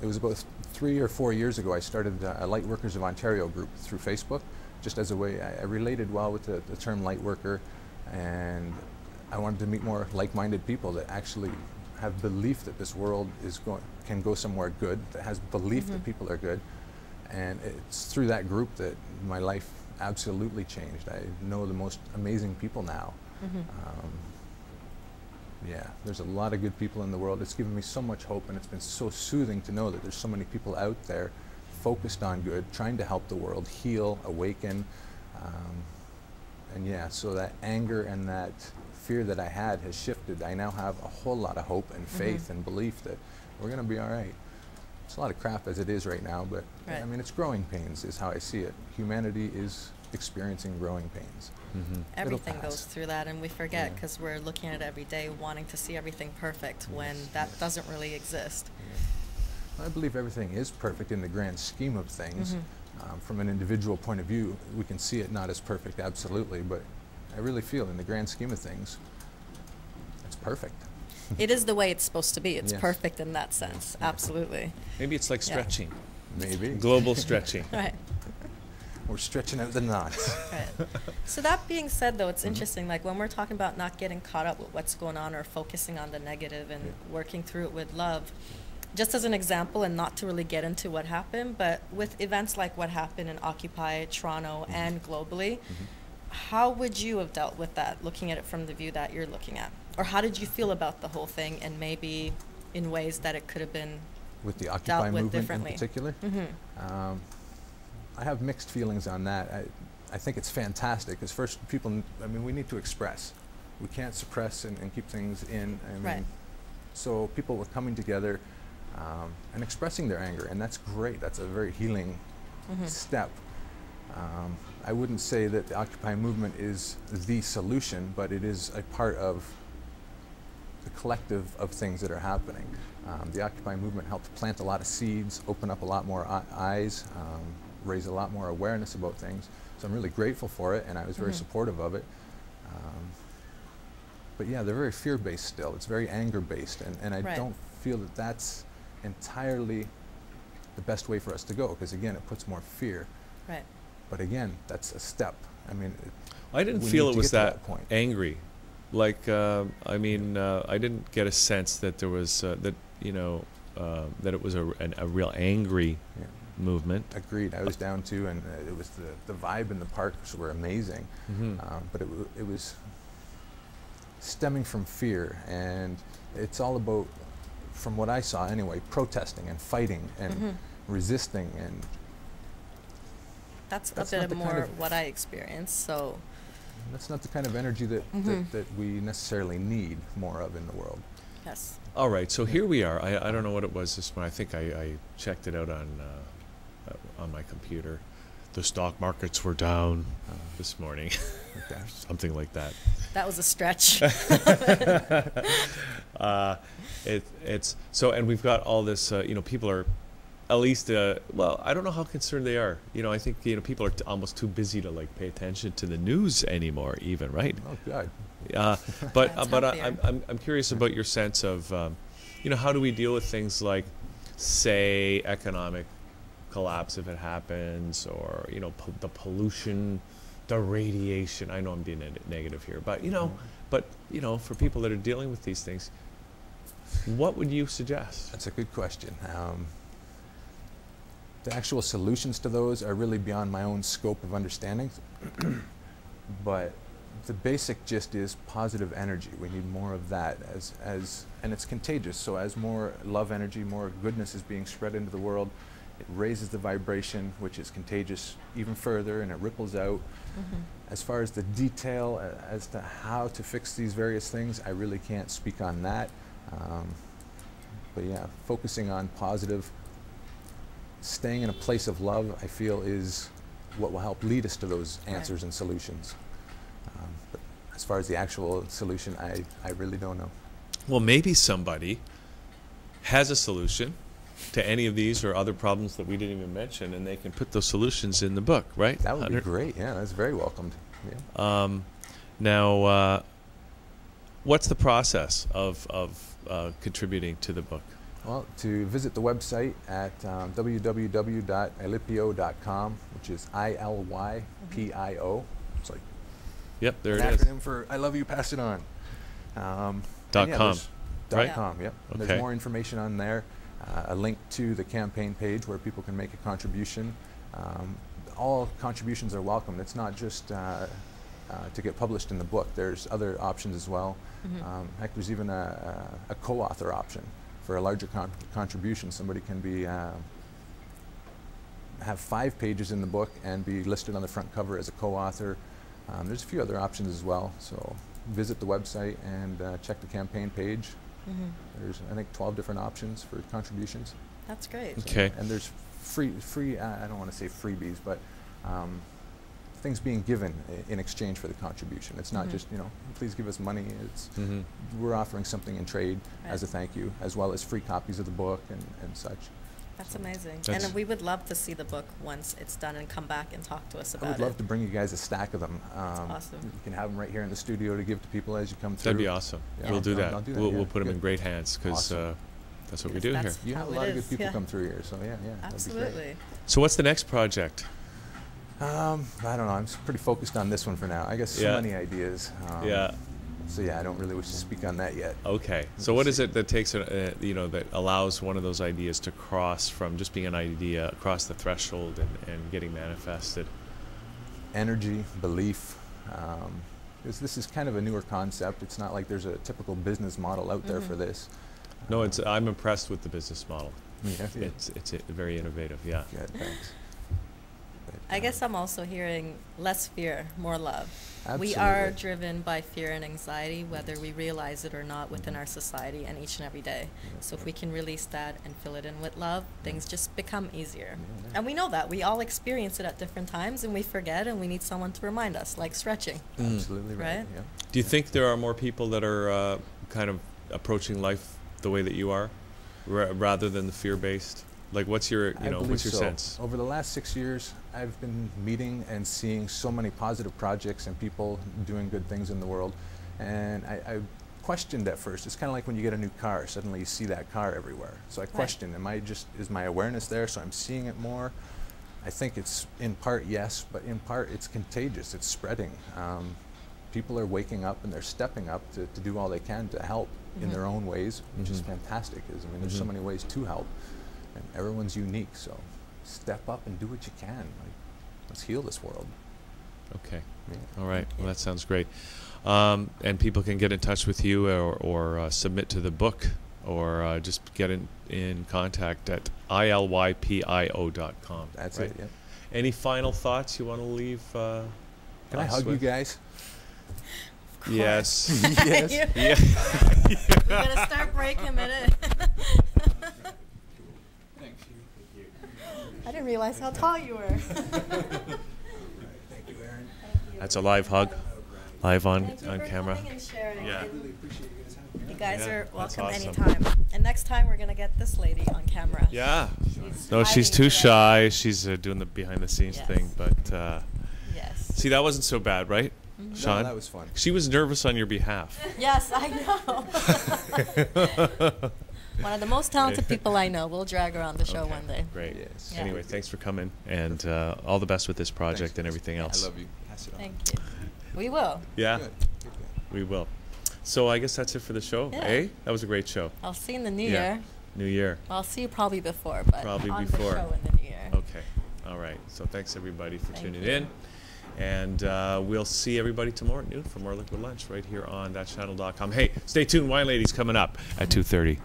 it was about 3 or 4 years ago, I started a Light Workers of Ontario group through Facebook, just as a way. I related well with the term light worker, and I wanted to meet more like-minded people that actually have belief that this world can go somewhere good, that has belief that people are good. And it's through that group that my life absolutely changed. I know the most amazing people now. Yeah, there's a lot of good people in the world. It's given me so much hope, and it's been so soothing to know that there's so many people out there focused on good, trying to help the world heal, awaken. And yeah, so that anger and that fear that I had has shifted. I now have a whole lot of hope and faith and belief that we're going to be all right. It's a lot of crap as it is right now, but I mean, it's growing pains is how I see it. Humanity is experiencing growing pains. Everything goes through that, and we forget because we're looking at it every day, wanting to see everything perfect when that doesn't really exist. I believe everything is perfect in the grand scheme of things. From an individual point of view, we can see it not as perfect, absolutely, but I really feel in the grand scheme of things, it's perfect. It is the way it's supposed to be. It's perfect in that sense, absolutely. Maybe it's like stretching. Maybe. Global stretching. Right. We're stretching out the knots. Right. So that being said, though, it's interesting. Like when we're talking about not getting caught up with what's going on or focusing on the negative and working through it with love, just as an example, and not to really get into what happened, but with events like what happened in Occupy Toronto and globally, how would you have dealt with that, looking at it from the view that you're looking at? Or how did you feel about the whole thing, and maybe in ways that it could have been With the Occupy movement differently? in particular? I have mixed feelings on that. I think it's fantastic, because first, people, I mean, we need to express. We can't suppress and keep things in. I mean, Right. So people were coming together and expressing their anger, and that's great. That's a very healing step. I wouldn't say that the Occupy movement is the solution, but it is a part of the collective of things that are happening. The Occupy movement helped plant a lot of seeds, open up a lot more eyes, raise a lot more awareness about things. So I'm really grateful for it, and I was very supportive of it. But yeah, they're very fear-based still. It's very anger-based, and I don't feel that that's entirely the best way for us to go, because again, it puts more fear. Right. But again, that's a step. I mean, I didn't we feel need it to was get to that point. angry. Like, I mean, I didn't get a sense that there was that that it was a real angry movement. Agreed. I was down too, and it was the vibe in the parks were amazing, but it was stemming from fear, and it's all about, from what I saw anyway, protesting and fighting and resisting, and that's a bit more what I experienced. So that's not the kind of energy that that we necessarily need more of in the world. yes. All right, so here we are. I don't know what it was this morning. I think I checked it out on my computer. The stock markets were down this morning, something like that. That was a stretch. It's so, and we've got all this. People are, at least, well, I don't know how concerned they are. I think people are almost too busy to like pay attention to the news anymore, even, right? Oh God. But I'm curious about your sense of, how do we deal with things like, say, economic collapse if it happens, or the pollution, the radiation. I know I'm being negative here, but for people that are dealing with these things, what would you suggest? That's a good question. The actual solutions to those are really beyond my own scope of understanding, but the basic gist is positive energy. We need more of that, and it's contagious. So as more love energy, more goodness is being spread into the world, it raises the vibration, which is contagious even further, and it ripples out. As far as the detail as to how to fix these various things, I really can't speak on that. But yeah, focusing on positive, staying in a place of love, I feel, is what will help lead us to those answers and solutions. But as far as the actual solution, I really don't know. Well, maybe somebody has a solution to any of these or other problems that we didn't even mention, and they can put those solutions in the book, right? That would be great. Yeah, that's very welcomed. Yeah. Now, what's the process of contributing to the book? Well, to visit the website at www.ilipio.com, which is ILYPIO. It's like yep, there an it is. acronym for I love you, pass it on. .com, right? .com, yep. Okay. There's more information on there. A link to the campaign page where people can make a contribution. All contributions are welcome. It's not just to get published in the book. There's other options as well. Heck, there's even a co-author option for a larger contribution. Somebody can be have 5 pages in the book and be listed on the front cover as a co-author. There's a few other options as well. So visit the website and check the campaign page. There's, I think, 12 different options for contributions. That's great. So, okay. And there's free I don't want to say freebies, but things being given in exchange for the contribution. It's not just, please give us money. It's we're offering something in trade as a thank you, as well as free copies of the book and such. That's amazing. And we would love to see the book once it's done and come back and talk to us about it. I would love to bring you guys a stack of them. That's awesome. You can have them right here in the studio to give to people as you come through. That'd be awesome. Yeah, We'll do that. I'll do that. We'll put them in great hands, because that's what we do here. You have a lot of good people come through here, so yeah. Absolutely. So what's the next project? I don't know. I'm pretty focused on this one for now. I guess so many ideas. Yeah. So yeah, I don't really wish to speak on that yet. Okay. So what is it that takes that allows one of those ideas to cross from just being an idea across the threshold and getting manifested? Energy, belief. This is kind of a newer concept. It's not like there's a typical business model out there for this. No, I'm impressed with the business model. Yeah. It's very innovative. Yeah. Good, thanks. I guess I'm also hearing less fear, more love. Absolutely. We are driven by fear and anxiety, whether we realize it or not, within our society and each and every day. So if we can release that and fill it in with love, things just become easier. And we know that. We all experience it at different times, and we forget, and we need someone to remind us, like stretching. Absolutely right. Right? Yeah. Do you think there are more people that are kind of approaching life the way that you are, rather than the fear-based? Like, what's your sense? Over the last 6 years, I've been meeting and seeing so many positive projects and people doing good things in the world. And I questioned at first. It's kind of like when you get a new car. Suddenly you see that car everywhere. So I questioned, is my awareness there so I'm seeing it more? I think it's in part yes, but in part it's contagious. It's spreading. People are waking up and they're stepping up to do all they can to help in their own ways, which is fantastic. There's so many ways to help. And everyone's unique, so step up and do what you can. Let's heal this world. Okay. Yeah. All right. Well, that sounds great. And people can get in touch with you or submit to the book or just get in contact at ilypio.com. That's right? it, yeah. Any final thoughts you want to leave Can I hug you guys? Yes. Yes. Yeah. We gotta start breaking a minute. I didn't realize how tall you were. Thank you, Aaron. That's a live hug, live on Thank you for camera. coming and sharing. Yeah. You guys Yeah, are that's welcome awesome. anytime. And next time we're gonna get this lady on camera. Yeah. She's No, she's hiding too today. shy. She's doing the behind-the-scenes Yes. thing, but Yes. see, that wasn't so bad, right, Shawn? No, that was fun. She was nervous on your behalf. Yes, I know. One of the most talented people I know. We'll drag her on the show Okay, one day. Great. Yes. Yeah. Anyway, thanks for coming, and all the best with this project Thanks. and everything else. I love you. Pass it on. Thank you. We will. Yeah, Good. we will. So I guess that's it for the show. Yeah. Eh? That was a great show. I'll see you in the new Yeah. year. New Year. Well, I'll see you probably before, but Probably on before. the show in the new year. Okay. All right. So thanks everybody for Thank tuning you. in. And we'll see everybody tomorrow at noon for more Liquid Lunch right here on thatchannel.com. Hey, stay tuned. Wine Ladies coming up at 2:30.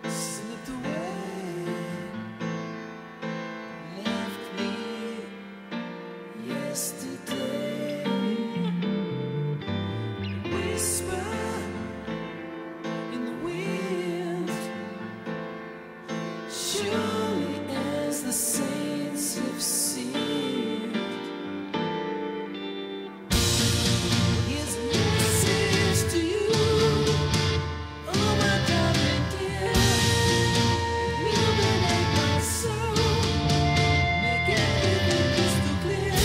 Slipped away, left me yesterday. Whisper in the wind, surely as the saints have seen. His message to you. Oh my darling dear, illuminate my soul, make everything crystal clear.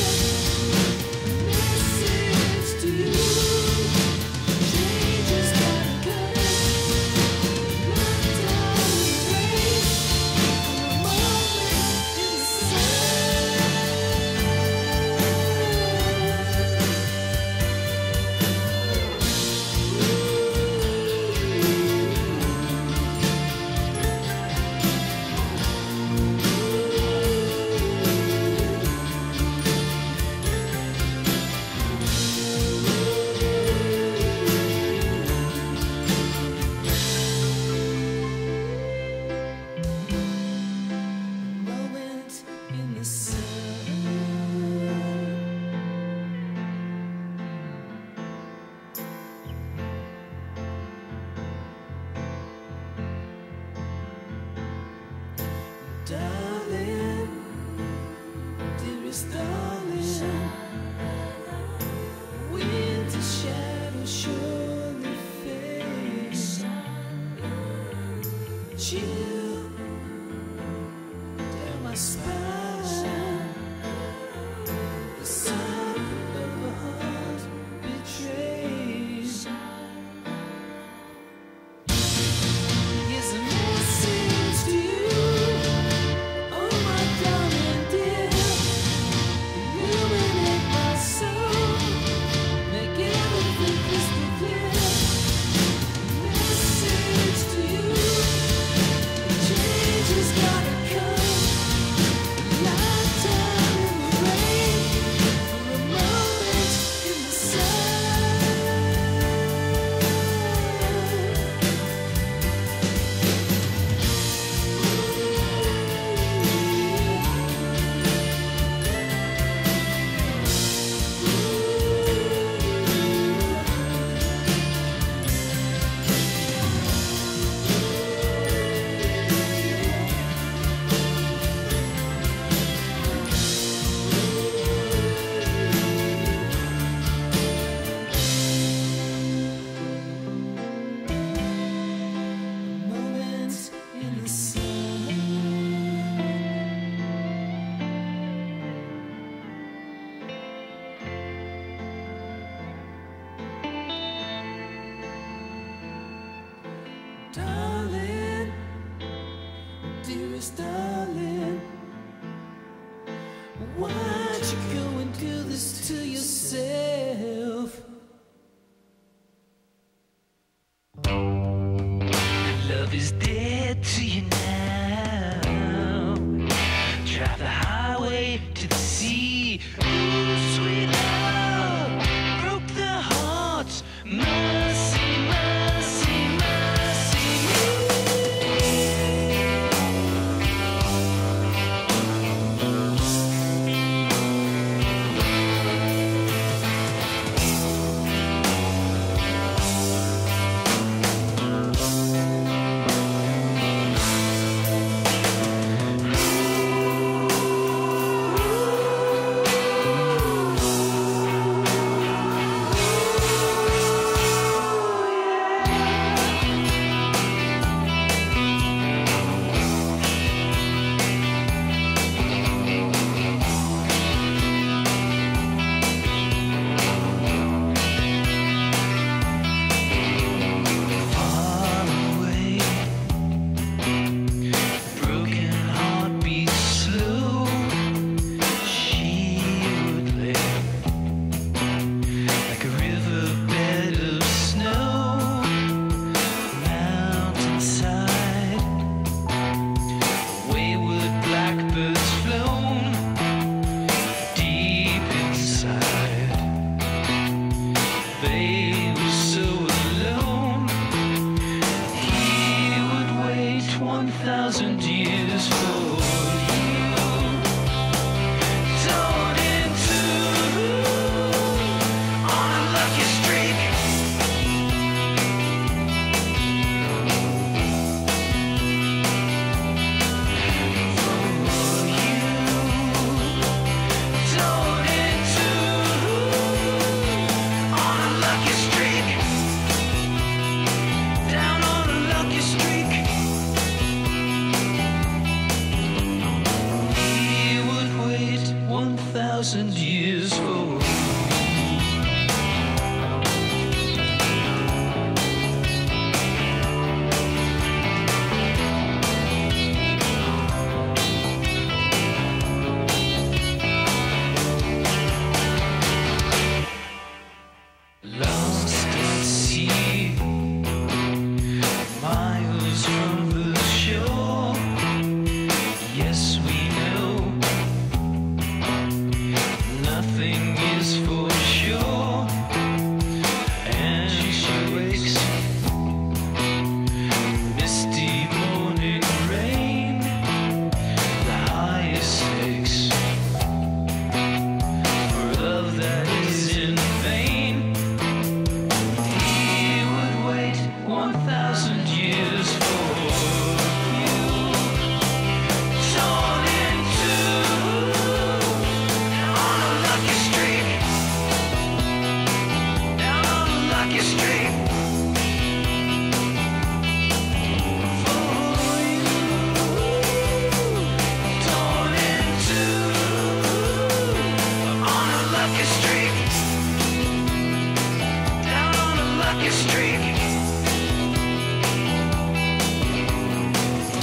your streak.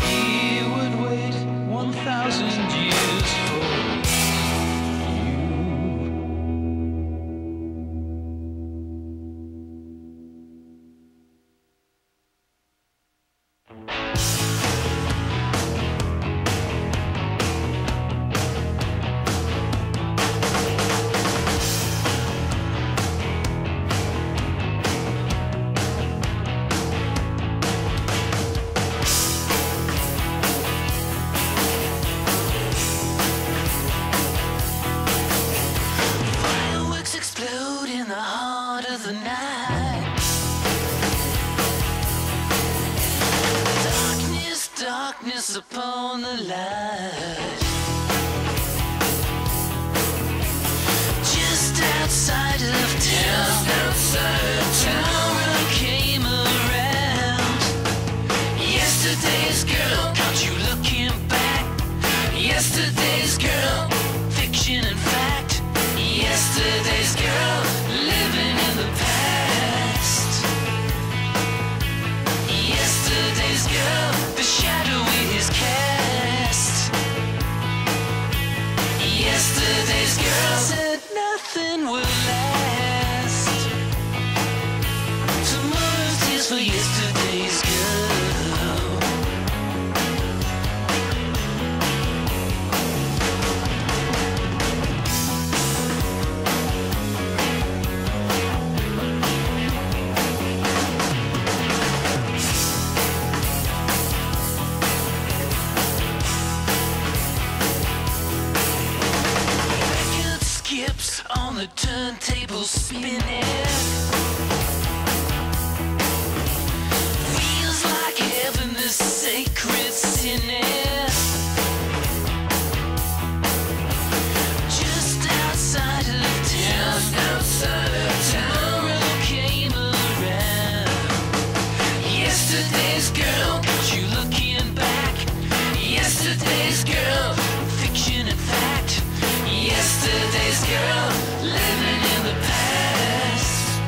He would wait 1,000 years for you. Fireworks explode in the heart of the night. Darkness, darkness upon the light. Just outside of town, Tomorrow came around. Yesterday's girl got you looking back. Yesterday's girl, fiction and fact. Yesterday's girl, living in the past. Yesterday's girl, the shadow is cast. Yesterday's girl said nothing will last. Tomorrow's tears for yesterday's girl. Record skips on the turntable spinning. Feels like heaven, this sacred sinning. Just outside of town, Tomorrow came around. Yesterday's girl got you looking back. Yesterday's girl, fiction and fact. Yesterday's girl, living in the past.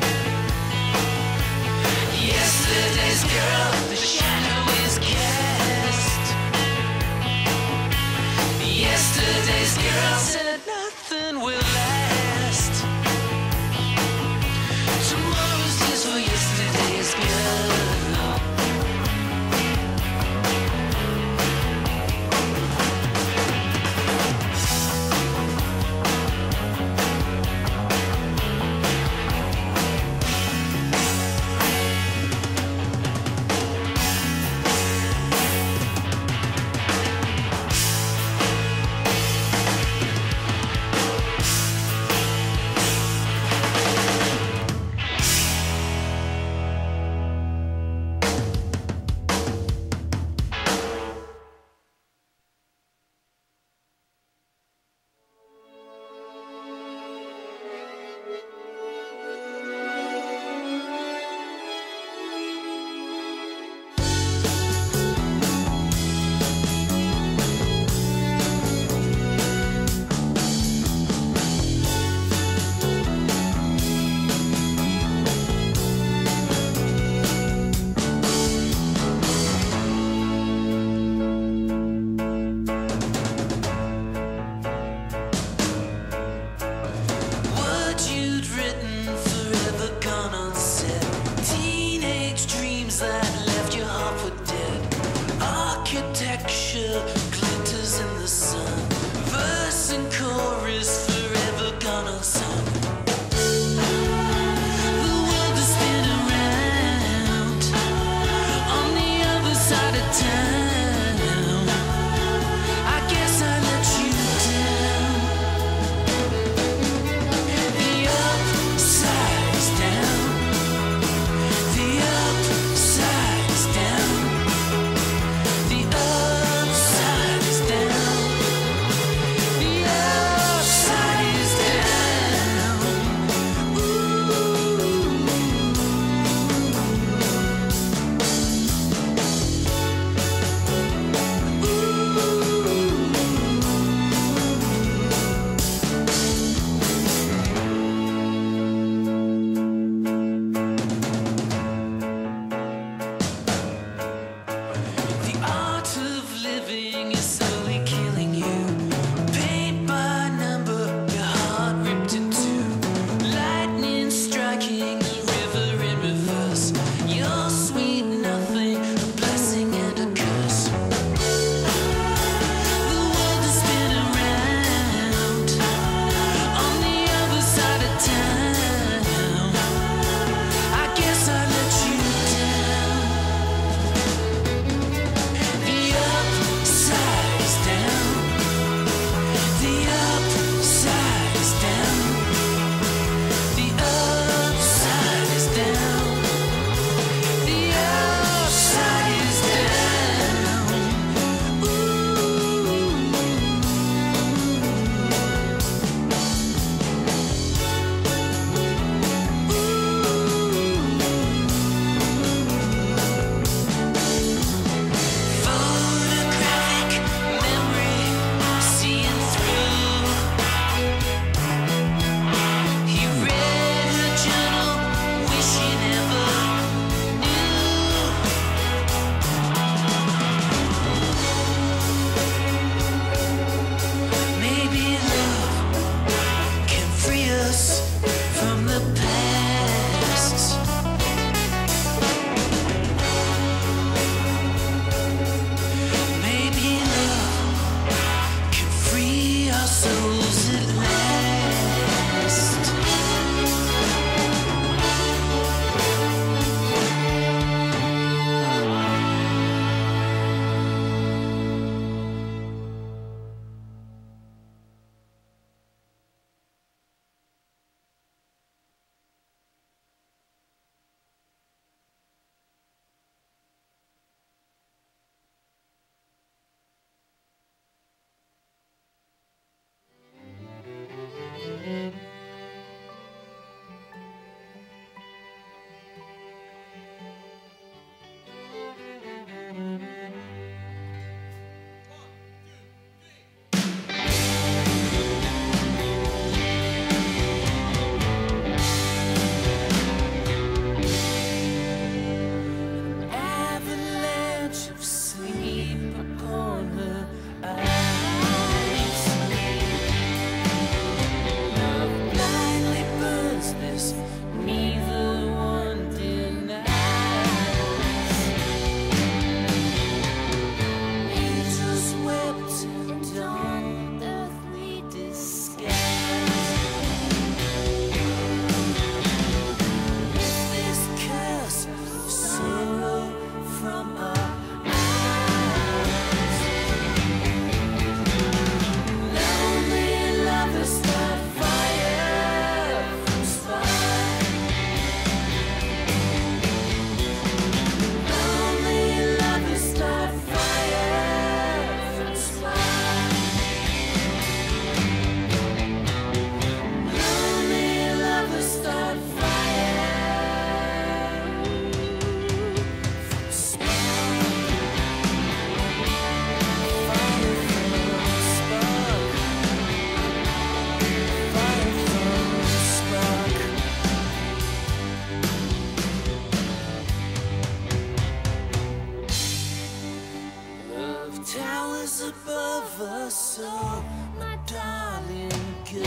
soul, my darling girl.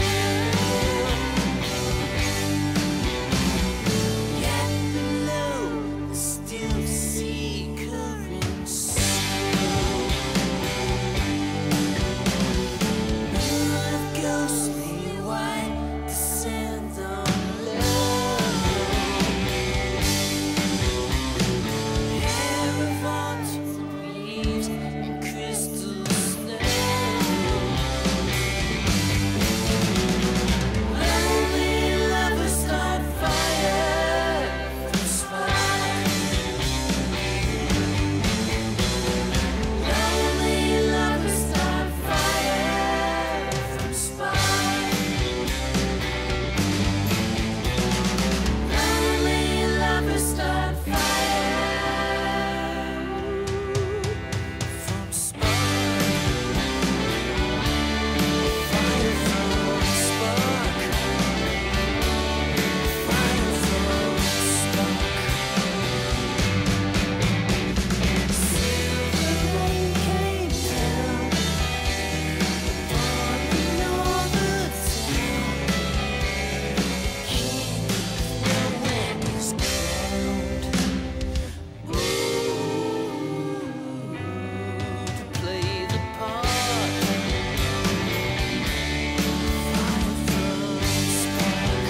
Yet below the still sea currents, moon of ghostly white descend on love. Hair of autumn leaves and crystal snow. Lonely lovers start fire from spark. Lonely lovers start fire from spark. Lonely lovers start fire from spark. Fire from spark. Fire from spark. Silver rain came down, falling over town. King of nowhere is crowned. To play the part. Fire from spark.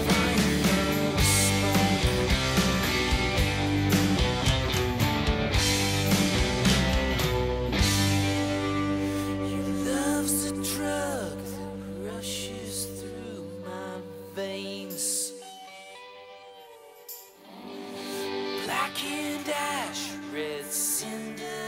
Fire from spark. Your love's a drug that rushes through my veins. Blackened ash, red cinder